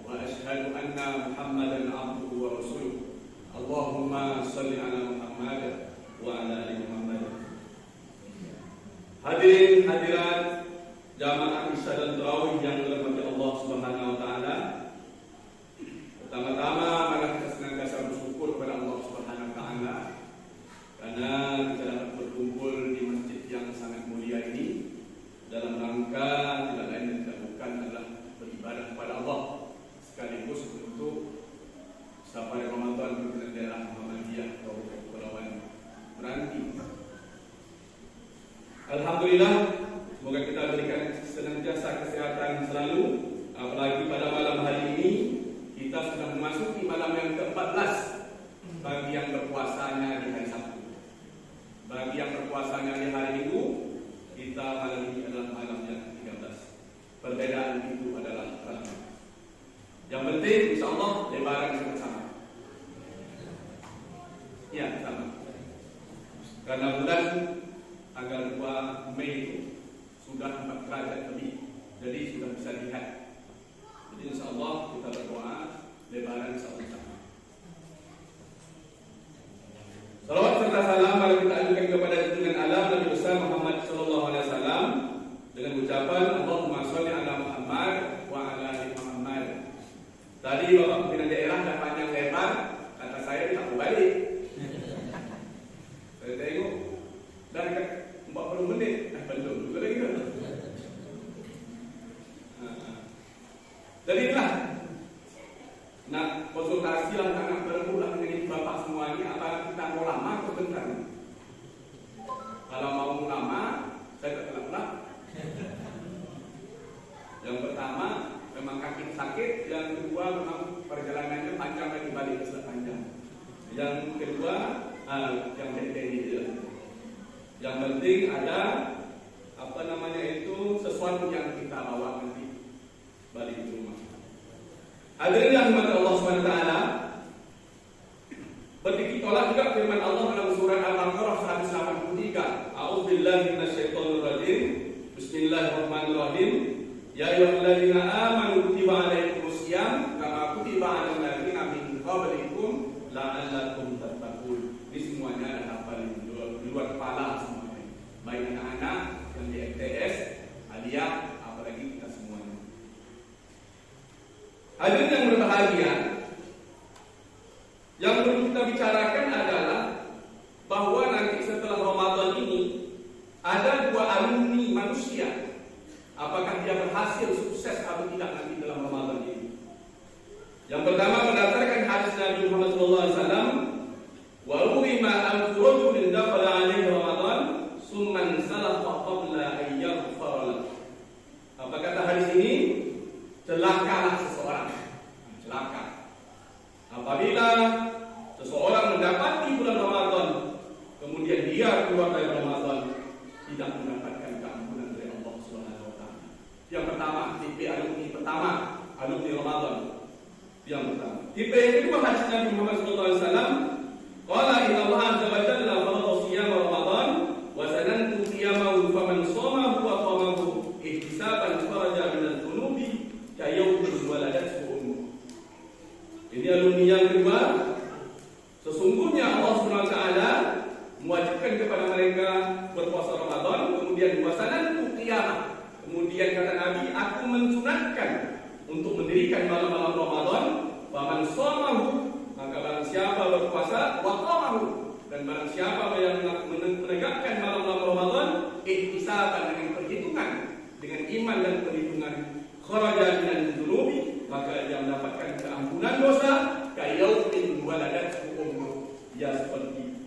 wa asyhadu anna Muhammadan abduhu wa rasuluh. Allahumma salli ala Muhammad wa ala ali Muhammad. Hadirin hadirat jamaah Isya dan Tarawih yang dirahmati Allah Subhanahu wa taala. Pertama-tama mari kita senantiasa bersyukur kepada Allah Subhanahu wa taala karena kita dapat berkumpul di masjid yang sangat mulia ini dalam rangka tidak lain dan tidak bukan adalah beribadah kepada Allah sekaligus untuk sampai Ramadan di daerah Muhammadiyah Kabupaten Kepulauan Meranti. Alhamdulillah, semoga kita berikan senantiasa kesehatan selalu. Apalagi pada malam hari ini kita sudah memasuki malam yang ke-14 bagi yang berpuasanya di hari Sabtu. Bagi yang berpuasanya di hari Minggu, kita malam ini adalah malam yang ke-13. Perbedaan itu adalah rahmat. Yang penting insyaallah lebaran kita sama. Ya, sama. Karena bulan tanggal 2 Mei itu sudah 4 derajat lebih. Jadi sudah bisa lihat. Jadi insyaallah kita berdoa lebaran insyaallah sama. Salawat serta salam mari kita ajukan kepada junjungan alam Nabi besar Muhammad sallallahu alaihi wasallam dengan ucapan Allahumma shalli ala Muhammad wa ala ali Muhammad. Tadi Bapak pimpinan daerah dah panjang lebar, kata saya tak balik. Saya tengok dah dekat 40 minit, belum juga lagi kan. Jadi itulah nak konsultasi lah, nak berbual dengan Bapak semua ini, apa kita mau lama atau bentar? Kalau mau lama, saya tak kenal. Yang pertama memang kaki sakit, yang kedua memang perjalanannya panjang lagi balik ke panjang. Yang kedua yang penting itu. Yang penting ada sesuatu yang kita bawa nanti balik ke rumah. Hadirin yang dimana Allah SWT, berarti tolak juga firman Allah dalam surah Al-Baqarah 183. A'udzubillahi minasyaitonirrajim. Bismillahirrahmanirrahim. Ya ayyuhalladzina amanu kutiba alaikumusiyam kama kutiba alal ladzina min qablikum la'allakum tattaqun. Ini semuanya ada hafal di luar kepala semuanya. Baik anak-anak yang di MTS, Aliyah, apalagi kita Hadirin yang berbahagia, yang perlu kita bicarakan adalah bahwa nanti setelah Ramadan ini ada dua alumni manusia. Apakah dia berhasil sukses atau tidak nanti dalam Ramadan ini? Yang pertama, berdasarkan hadis Nabi Muhammad SAW, wa ruwima an rajulin dakhala alaihi Ramadan summan salafa qabla an yaghfara lahu. Apa kata hadis ini? Celakalah seseorang. Celaka apabila seseorang mendapati bulan Ramadan, kemudian dia keluar dari Ramadan tidak mendapatkan keampunan dari Allah Subhanahu wa taala. Yang pertama, tipe alumni pertama, alumni Ramadan. Yang pertama. Tipe yang kedua, hadis Nabi Muhammad SAW, qala inna Allah azza wa jalla farada siyam Ramadan wa sanantu qiyamahu faman shamahu wa qamahu ihtisaban faraja min adh-dhunubi ka yawmin waladathu ummuh. Ini alumni yang kedua. Sesungguhnya Allah Subhanahu wa taala mewajibkan kepada mereka berpuasa Ramadan, kemudian wasanantu qiyamah. Kemudian kata Nabi, aku mensunatkan untuk mendirikan malam-malam Ramadan, faman shamahu, maka barang siapa berpuasa, wa qamahu, dan barang siapa yang menegakkan malam-malam Ramadan ihtisaban, dengan perhitungan, dengan iman dan perhitungan, kharaja minal dzunubi, maka dia mendapatkan keampunan dosa, kayaumin waladathu ummuh, ya seperti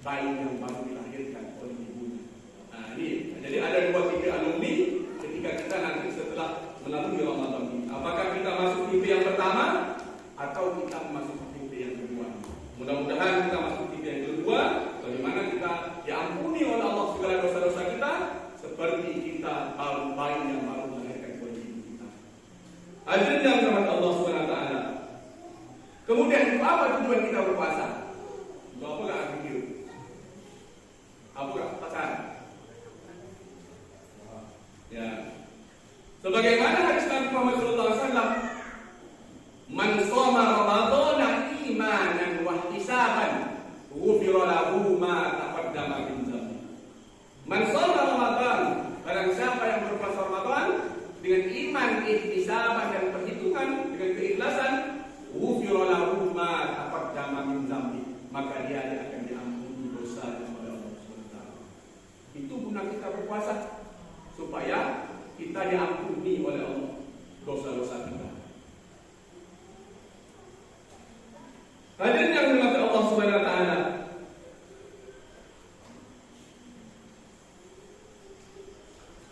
bayi yang baru dilahirkan oleh ibunya. Nah, ini jadi ada dua tipe alumni ketika kita nanti setelah melalui Ramadan ini. Apakah kita masuk tipe yang pertama atau kita masuk tipe yang kedua? Mudah-mudahan kita masuk tipe yang kedua, bagaimana kita diampuni oleh Allah segala dosa-dosa kita seperti kita bayi yang baru melahirkan oleh ibu kita. Hadirin yang dirahmati Allah Subhanahu wa taala. Kemudian apa tujuan kita berpuasa? Untuk apa enggak pikir? Apa enggak pacaran? Ya. Sebagaimana hadis Nabi Muhammad SAW, man shoma Ramadhana imanan wa ihtisaban ghufira lahu ma taqaddama min dhanbi. Man shoma Ramadan, barang siapa yang berpuasa Ramadan dengan iman, ihtisaban dan perhitungan, dengan keikhlasan, ghufira lahu ma taqaddama min dhanbi, maka dia akan diampuni dosanya oleh Allah SWT. Itu guna kita berpuasa, supaya kita diampuni oleh Allah dosa-dosa kita. Hadirin yang dirahmati Allah Subhanahu wa taala.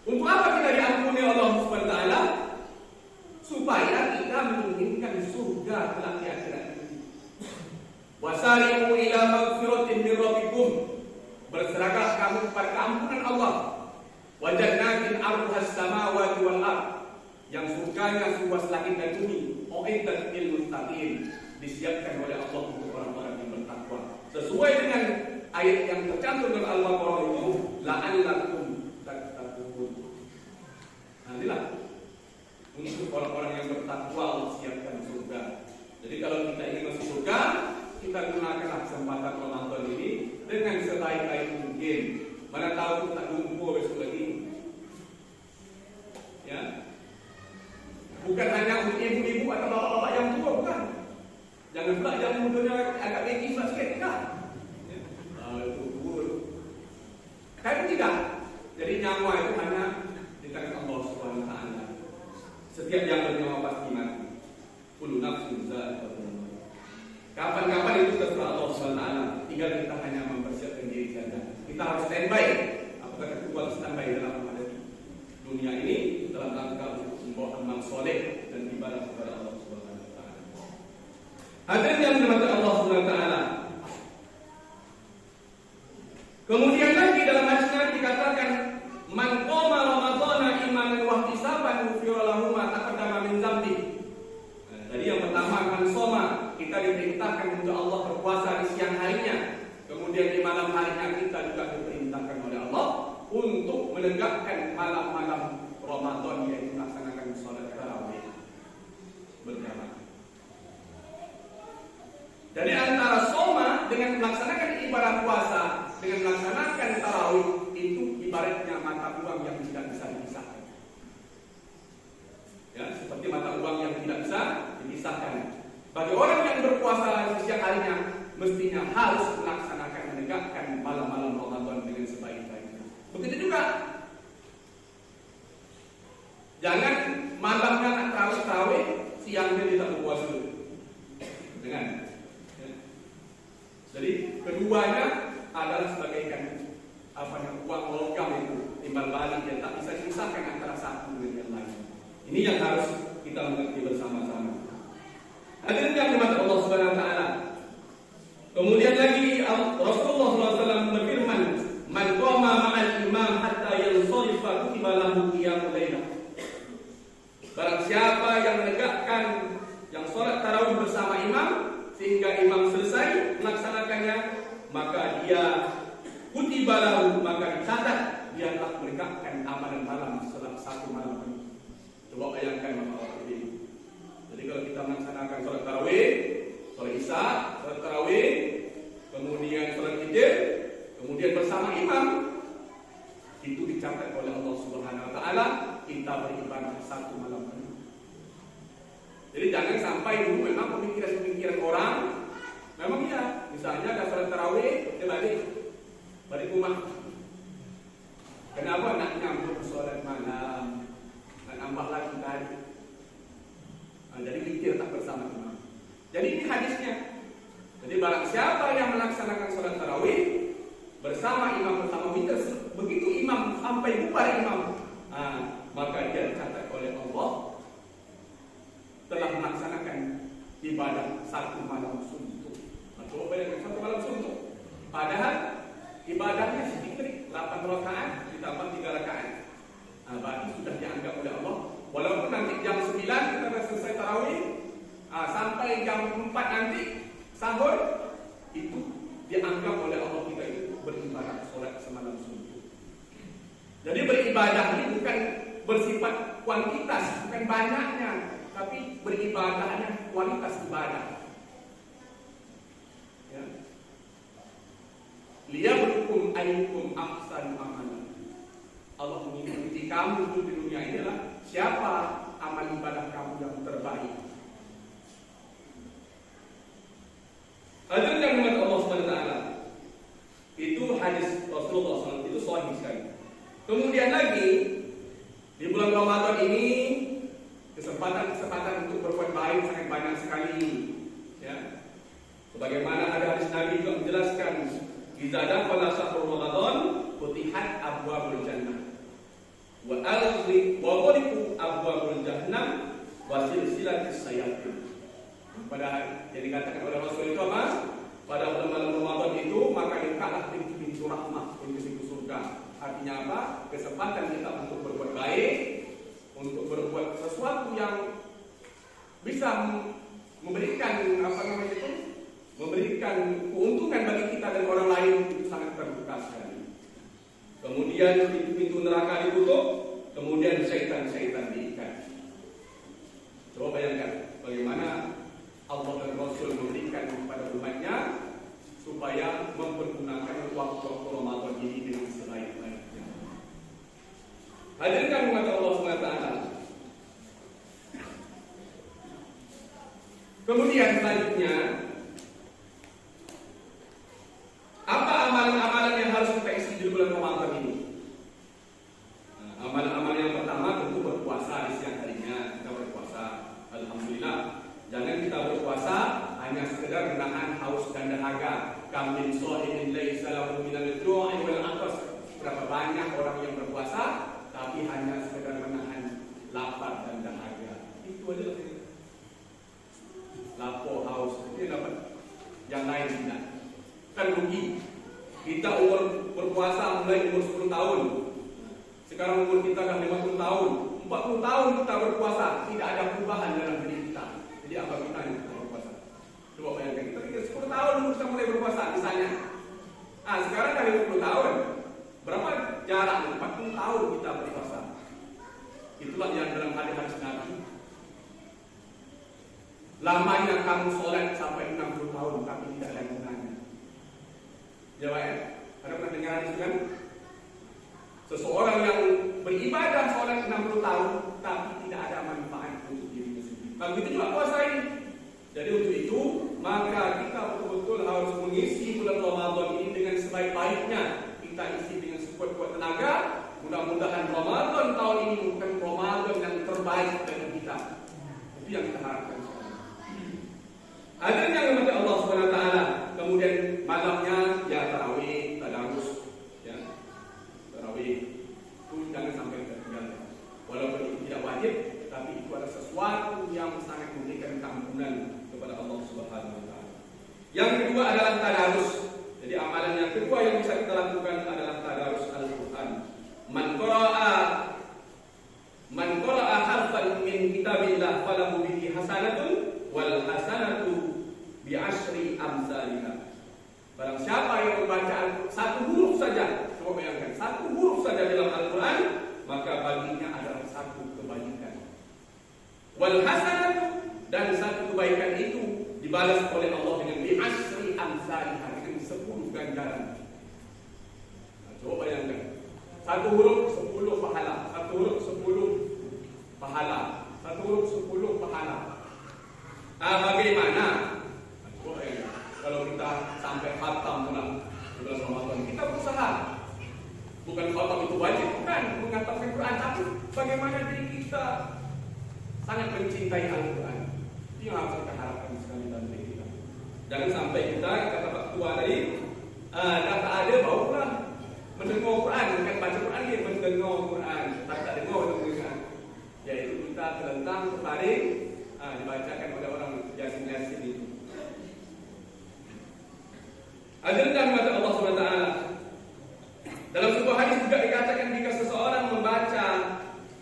Untuk apa kita diampuni oleh Allah Subhanahu wa taala? Supaya kita menginginkan surga kelak di akhirat nanti. Wasari'u ila magfiratin min rabbikum. Berserahlah kamu kepada keampunan Allah. Wa jannatin 'arduhas samawati wal ardh, yang surganya seluas langit dan bumi. Uiddat lil muttaqin, disiapkan oleh Allah untuk orang-orang yang bertakwa. Sesuai dengan ayat yang tercantum dalam Al-Baqarah itu, la'allakum tattaqun. Nantilah untuk orang-orang yang bertakwa Allah siapkan surga. Jadi kalau kita ingin masuk surga, kita gunakanlah kesempatan Ramadan ini dengan sebaik-baik mungkin. Mana tahu tak lumpuh besok lagi. Ya. Bukan hanya untuk ibu-ibu atau bapak-bapak yang tua, bukan. Jangan pula yang mudanya agak begi sikit, tidak. Ya. Itu buruk. Kan tidak. Jadi nyawa itu hanya di tangan Allah Subhanahu wa taala. Setiap yang bernyawa pasti mati. Kullu nafsin dha'iqatul maut. Kapan-kapan itu terserah Allah Subhanahu wa taala. Tinggal kita hanya mempersiapkan diri saja. Kita harus standby. Apakah kita kuat standby dalam menghadapi dunia ini dalam rangka untuk membawa amal soleh dan ibadah kepada Allah Subhanahu wa taala. Hadirin yang dirahmati Allah Subhanahu wa taala. Kemudian lagi dalam hadis dikatakan, man qama ramadhana imanan wa ihtisaban ghufira lahu ma taqaddama min dzambi. Tadi yang pertama, man shoma, kita diperintahkan untuk Allah berpuasa di siang harinya. Kemudian di malam harinya kita juga diperintahkan oleh Allah untuk menegakkan malam-malam Ramadan, yaitu melaksanakan salat tarawih berjamaah. Jadi antara shoma dengan melaksanakan ibadah puasa dengan melaksanakan tarawih itu ibaratnya mata uang yang tidak bisa dipisahkan. Ya, seperti mata uang yang tidak bisa disahkan. Bagi orang yang berpuasa di siang harinya, mestinya harus melaksanakan menegakkan malam-malam Ramadan dengan sebaik-baiknya. Begitu juga, jangan malamnya tarawih, siangnya tidak berpuasa. Dengan, jadi keduanya adalah sebagaikan uang logam itu, timbal balik yang tak bisa dipisahkan antara satu dengan yang lain. Ini yang harus kita mengerti bersama-sama. Hadirin yang dirahmati Allah Subhanahu wa taala. Kemudian lagi Rasulullah SAW berfirman, "Man qama ma'al imam hatta yansarifa kutiba lahu qiyamul lailah." Barang siapa yang menegakkan yang salat tarawih bersama imam sehingga imam selesai melaksanakannya, maka dia kutiba lahu, maka dicatat dia telah menegakkan amalan malam selama satu malam. Coba bayangkan Bapak ini. Jadi kalau kita melaksanakan salat tarawih, salat isya, salat tarawih, kemudian salat Id, kemudian bersama imam, itu dicatat oleh Allah Subhanahu wa taala kita beribadah satu malam penuh. Jadi jangan sampai dulu memang pemikiran-pemikiran orang, memang ya, misalnya ada salat tarawih, dia balik rumah. Kenapa nak nyambut salat malam? Nak nambah lagi tadi. Jadi witir tak bersama imam. Jadi ini hadisnya. Jadi barang siapa yang melaksanakan salat tarawih bersama imam bersama witir, begitu imam sampai bubar imam, maka dia dicatat oleh Allah telah melaksanakan ibadah satu malam suntuk. Coba bayangkan satu malam suntuk. Padahal ibadahnya sedikit, 8 rakaat ditambah 3 rakaat. Berarti sudah dianggap oleh Allah. Walaupun nanti jam 9 kita sudah selesai tarawih, sampai jam 4 nanti sahur, itu dianggap oleh Allah kita itu beribadah sholat semalam suntuk. Jadi beribadah ini bukan bersifat kuantitas, bukan banyaknya, tapi beribadahnya kualitas ibadah. Ya. Liyabluwakum ayyukum ahsanu amalan. Allah menguji kamu itu di dunia ini adalah siapa amal ibadah kamu yang terbaik. Hadirin yang dirahmati Allah Subhanahu wa taala. Itu hadis Rasulullah SAW, itu sahih sekali. Kemudian lagi di bulan Ramadan ini kesempatan untuk berbuat baik sangat banyak sekali. Ya. Sebagaimana ada hadis Nabi juga menjelaskan, "Idza dakhala syahrul Ramadan, futihat abwabul jannah. Wa ghaliqu abwabul jahannam wa silsilatis sayatin." Pada yang dikatakan oleh Rasul itu apa? Pada bulan Ramadan itu maka dibukalah pintu-pintu rahmat, pintu-pintu surga. Artinya apa? Kesempatan kita untuk berbuat baik, untuk berbuat sesuatu yang bisa memberikan memberikan keuntungan bagi kita dan orang lain, itu sangat terbuka sekali. Kemudian pintu-pintu neraka ditutup, kemudian syaitan-syaitan diikat. Coba bayangkan bagaimana Allah dan Rasul memberikan kepada umatnya supaya mempergunakan waktu-waktu Ramadan ini dengan sebaik-baiknya. Hadirin umat Allah SWT. Kemudian selanjutnya, apa amalan-amalan yang harus kita isi di bulan Ramadan ini? Amalan-amalan yang pertama tentu berpuasa di siang harinya. Kita berpuasa, alhamdulillah. Jangan kita berpuasa hanya sekedar menahan haus dan dahaga. Kam min sha'imin laisa lahu minal ju'i wal 'atas. Berapa banyak orang yang berpuasa tapi hanya sekedar menahan lapar dan dahaga. Itu aja lapor haus. Ini dapat yang lain tidak. Kan rugi. Kita umur berpuasa mulai umur 10 tahun. Sekarang umur kita dah 50 tahun. 40 tahun kita berpuasa, tidak ada perubahan dalam diri kita. Jadi apa gunanya kita berpuasa? Coba bayangkan, kita 10 tahun kita mulai berpuasa misalnya. Sekarang dari 20 tahun. Berapa jarak? 40 tahun kita berpuasa. Itulah yang dalam hadis Nabi. Lamanya kamu sholat sampai 60 tahun tapi tidak ada gunanya. Jawab ya? Ada pernah dengar hadis kan? Seseorang yang beribadah sholat 60 tahun tapi tidak ada manfaat untuk dirinya sendiri. Begitu juga puasa ini. maka kita betul-betul harus mengisi bulan Ramadan ini dengan sebaik-baiknya. Kita isi dengan sekuat-kuat tenaga. Mudah-mudahan Ramadan tahun ini bukan Ramadan yang terbaik bagi kita. Itu yang kita harapkan. Ada yang membaca Allah Subhanahu Wa Taala, kemudian malamnya ya tarawih, tadarus, ya tarawih itu jangan sampai tertinggal. Walaupun itu tidak wajib, tapi itu adalah sesuatu yang sangat memberikan keampunan kepada Allah Subhanahu Wa Taala. Yang kedua adalah tadarus. Jadi amalan yang kedua yang bisa kita lakukan adalah tadarus Al-Quran. Man qara'a harfan min kitabillah falahu bihi hasanatun wal hasanatu bi asyri amsalha. Barang siapa yang membaca satu huruf saja, coba bayangkan, satu huruf saja dalam Al-Quran, maka baginya adalah satu kebaikan. Wal hasanatu, dan satu kebaikan itu dibalas oleh Allah dengan bi asyri amsalha, dengan 10 ganjaran. Nah, coba bayangkan, satu huruf 10 pahala, satu huruf 10 pahala, satu huruf 10 pahala. Bagaimana? Kalau kita sampai khatam bulan Ramadan, kita berusaha. Bukan khatam itu wajib, bukan mengatakan Quran, tapi bagaimana diri kita sangat mencintai Al-Quran. Itu yang harus kita harapkan sekali dalam diri kita. Jangan sampai kita, kata Pak Tua tadi, data ada barulah mendengar Quran, bukan baca Quran, dia mendengar Quran, tak dengar Quran. Yaitu kita terlentang terbaring, dibacakan oleh orang Yasin itu. Ajarkan kepada Allah SWT. Dalam sebuah hadis juga dikatakan jika seseorang membaca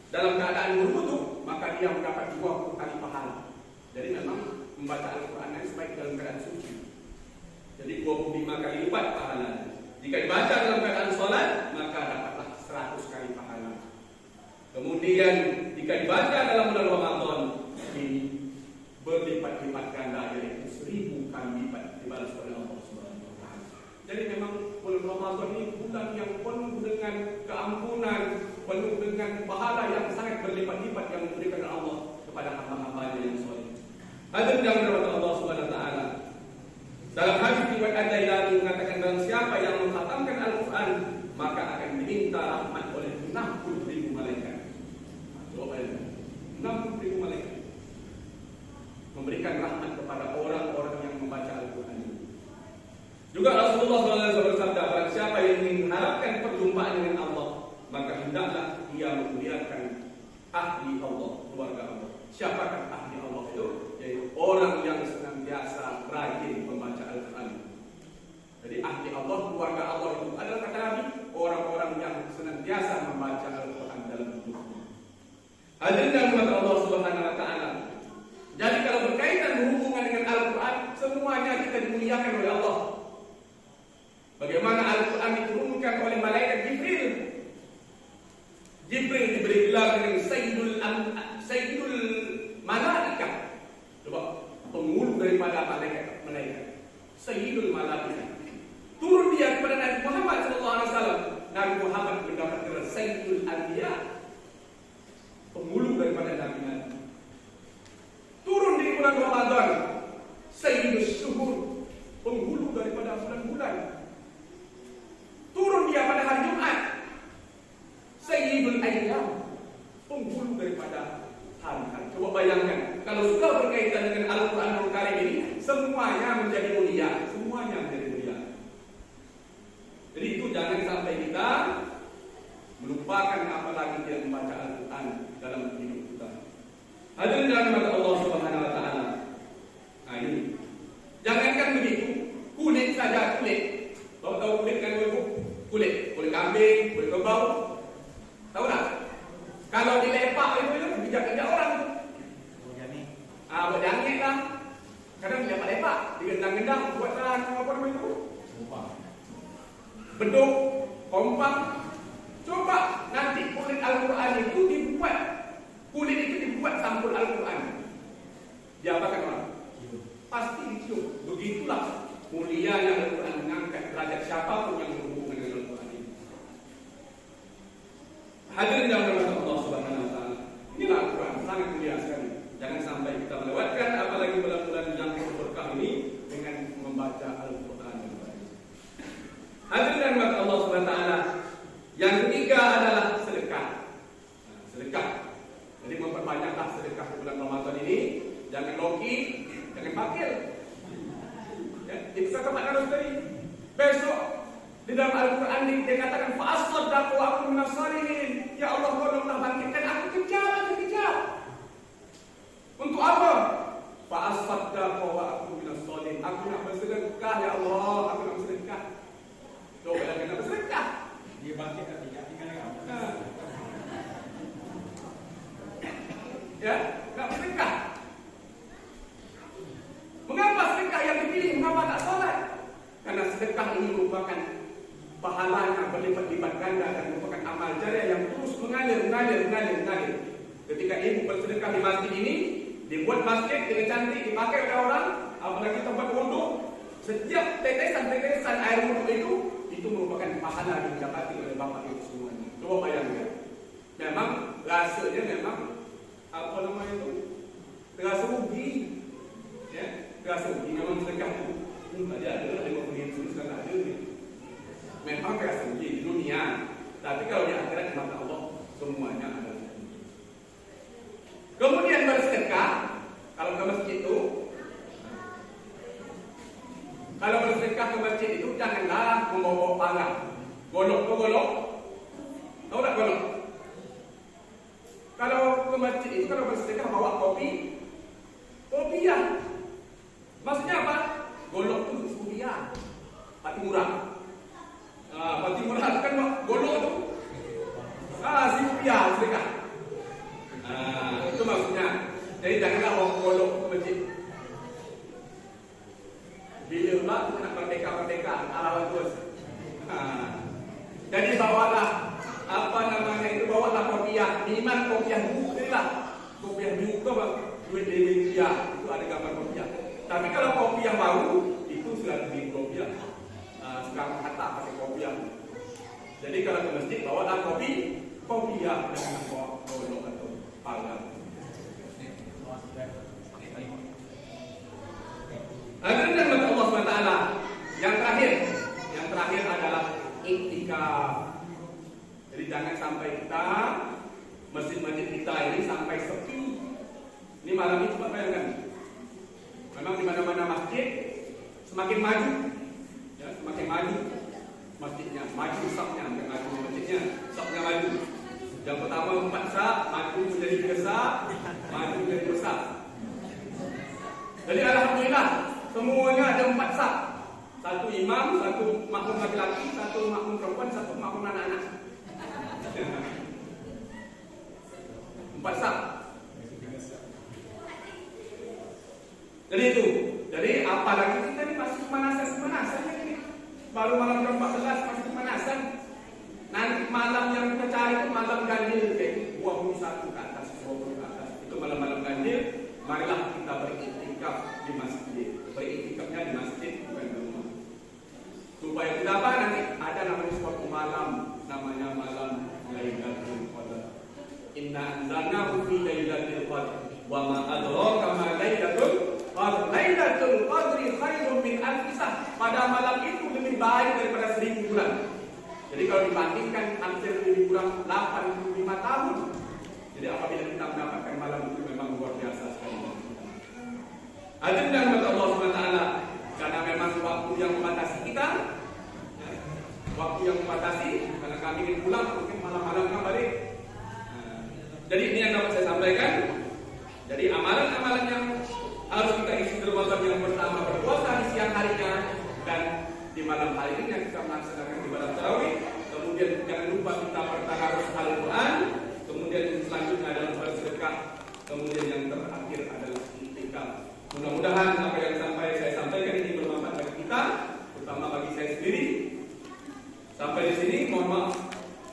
dalam keadaan berwudu, maka dia mendapat 20 kali pahala. Jadi memang membaca Al-Quran sebaik dalam keadaan suci. Jadi 25 kali lipat pahala. Jika dibaca dalam keadaan sholat, maka dapatlah 100 kali pahala. Kemudian jika dibaca dalam bulan Ramadan, ini berlipat-lipat ganda, yaitu 1000 kali lipat dibalas oleh Allah Subhanahu Wa Taala. Jadi memang bulan Ramadan ini bulan yang penuh dengan keampunan, penuh dengan pahala yang sangat berlipat-lipat yang diberikan oleh Allah kepada hamba-hambanya yang soleh. Hadirin yang dirahmati Allah Subhanahu Wa Taala. Dalam hadis riwayat Ad-Dailami mengatakan barang siapa yang mengkhatamkan Al-Quran maka akan diminta rahmat oleh 60.000 malaikat. Coba bayangkan, 60.000 malaikat memberikan rahmat kepada orang-orang yang membaca Al-Quran ini. Juga Rasulullah SAW bersabda, barang siapa yang ingin mengharapkan perjumpaan dengan Allah, maka hendaklah ia memuliakan ahli Allah, keluarga Allah. Siapakah ahli Allah itu? Yaitu orang yang senantiasa rajin membaca Al-Quran. Jadi ahli Allah, keluarga Allah itu adalah kata Nabi, orang-orang yang senantiasa membaca Al-Quran dalam hidupnya. Hadirin yang dirahmati Allah Subhanahu Wa Taala. Jadi kalau berkaitan berhubungan dengan Al-Quran, semuanya kita dimuliakan oleh Allah. Bagaimana Al-Quran diturunkan oleh malaikat Jibril. Jibril diberi gelar dengan Sayyidul Malaikah. Coba, pengulu daripada malaikat. Sayyidul Malaikah. Turun dia kepada Nabi Muhammad SAW. Nabi Muhammad mendapat gelar Sayyidul Anbiya, pengulu daripada Nabi. Turun di bulan Ramadan, Sayyidul Syuhur, penghulu daripada bulan-bulan. Turun dia pada hari Jumat, Sayyidul Ayyam, penghulu daripada hari-hari. Coba bayangkan, kalau sudah berkaitan dengan Al-Quran Karim ini, semuanya menjadi mulia, semuanya menjadi mulia. Jadi itu jangan sampai kita melupakan apalagi dia membaca Al-Quran dalam hidup kita. Hadirin yang dirahmati Allah Subhanahu Wa Taala. Nah ini, jangankan begitu, kulit saja kulit. Tahu kulit kan ibu? Kulit kambing, kulit kerbau. Tahu tak? Kalau dilepak itu bijak-bijak orang tu. Buat jangit lah. Kadang dilepak-lepak, digendang-gendang, buat apa namanya itu? Beduk, kompak. Coba nanti kulit Al-Quran itu dibuat. Kulit itu dibuat sampul Al-Quran. Diapakan orang? Pasti dicium. Begitulah mulianya Al-Quran mengangkat derajat siapapun yang berhubungan dengan Al-Quran ini. Hadirin yang dirahmati Allah Subhanahu Wa Taala. Inilah Al-Quran, sangat mulia sekali. Jangan sampai kita melewatkan, apalagi bulan-bulan yang berkah ini. dipanggil. Ya, itu kata Pak Karus tadi. Besok di dalam Al-Quran dikatakan fa'asaddaqu wa akun minas shalihin. Ya Allah, tolonglah bangkitkan aku, kejar. Untuk apa? Fa'asaddaqu wa akun minas shalihin. Aku nak bersedekah ya Allah, aku nak bersedekah. Coba lagi nak bersedekah. Dia bangkit tak tidak tinggal kamu. Ya, nak bersedekah. Mengapa sedekah yang dipilih? Mengapa tak solat? Karena sedekah ini merupakan pahalanya berlipat-lipat ganda dan merupakan amal jariah yang terus mengalir. Ketika ibu bersedekah di masjid ini, dibuat masjid dengan cantik, dipakai oleh orang, apalagi tempat wudhu, setiap tetesan air wudhu itu merupakan pahala yang didapati oleh bapak ibu semuanya. Coba bayangkan. Memang rasanya memang apa namanya itu? Terasa rugi. Ya, terasa rugi memang sedekah itu. Tadi ada 50.000 sekarang ada. Memang terasa rugi di dunia. Tapi kalau di akhirat maka Allah semuanya ada. Kemudian bersedekah, kalau ke masjid itu, kalau bersedekah ke masjid itu janganlah membawa pala. Golok. Tahu tak golok? Kalau ke masjid itu kalau bersedekah bawa kopi ya. Maksudnya apa? Golok itu rupiah, pati murah. Pati murah kan golok itu. Si rupiah sedekah. Itu maksudnya. Jadi janganlah bawa golok ke masjid. Bila nak merdeka alawan terus. Jadi bawalah bawalah kopiah, minimal kopiah buku inilah. Kopiah buku itu duit Indonesia itu ada gambar kopiah. Tapi kalau kopiah baru itu sudah lebih kopiah. Sekarang kata pakai kopiah. Jadi kalau ke masjid bawalah kopiah dengan golok atau pala. Akhirnya Allah SWT. Yang terakhir adalah iktikaf. Jadi jangan sampai kita masjid-masjid kita ini sampai sepi. Ini malam ini coba bayangkan. Memang di mana-mana masjid semakin maju, ya semakin maju masjidnya, maju safnya, bukan maju masjidnya, safnya maju. Yang pertama 4 saf, maju menjadi 3 saf, maju menjadi 2 saf. Jadi alhamdulillah semuanya ada 4 saf. Satu imam, satu makmum laki-laki, satu makmum perempuan, satu makmum anak-anak. 4 saf. Jadi apalagi kita ini masih pemanasan ini. Baru malam ke-14 masih pemanasan. Nanti malam yang kita cari itu malam ganjil, 21 ke atas, 20 ke atas. Itu malam-malam ganjil. Marilah kita beriktikaf di masjid. Beriktikafnya di masjid, bukan di rumah. Supaya kita apa nanti ada namanya suatu malam, namanya malam Lailatul Qadar. Inna anzalnahu fi Lailatul Qadar. Wa ma adraka ma Lailatul Qadar. Lailatul Qadri khairun min alfi shahr. Pada malam itu lebih baik daripada 1000 bulan. Jadi kalau dibandingkan hampir lebih kurang 85 tahun. Jadi apabila kita mendapatkan malam itu memang luar biasa sekali. Hadirin dan hadirat Allah SWT, karena memang waktu yang membatasi kita, karena kami ingin pulang mungkin malam-malam kembali. Jadi ini yang dapat saya sampaikan. Jadi amalan-amalan yang harus kita isi di Ramadan yang pertama berpuasa di siang harinya dan di malam hari ini yang kita melaksanakan ibadah tarawih. Kemudian jangan lupa kita bertadarus Al-Quran. Kemudian selanjutnya adalah bersedekah. Kemudian yang terakhir adalah iktikaf. Mudah-mudahan apa yang saya sampaikan ini bermanfaat bagi kita, terutama bagi saya sendiri. Sampai di sini, mohon maaf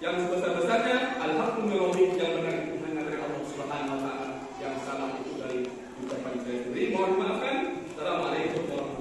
yang sebesar-besarnya. Alhamdulillah yang benar itu hanya dari Allah Subhanahu Wa Taala. Yang salah itu dari ucapan saya sendiri. Mohon maafkan. Assalamualaikum warahmatullahi wabarakatuh.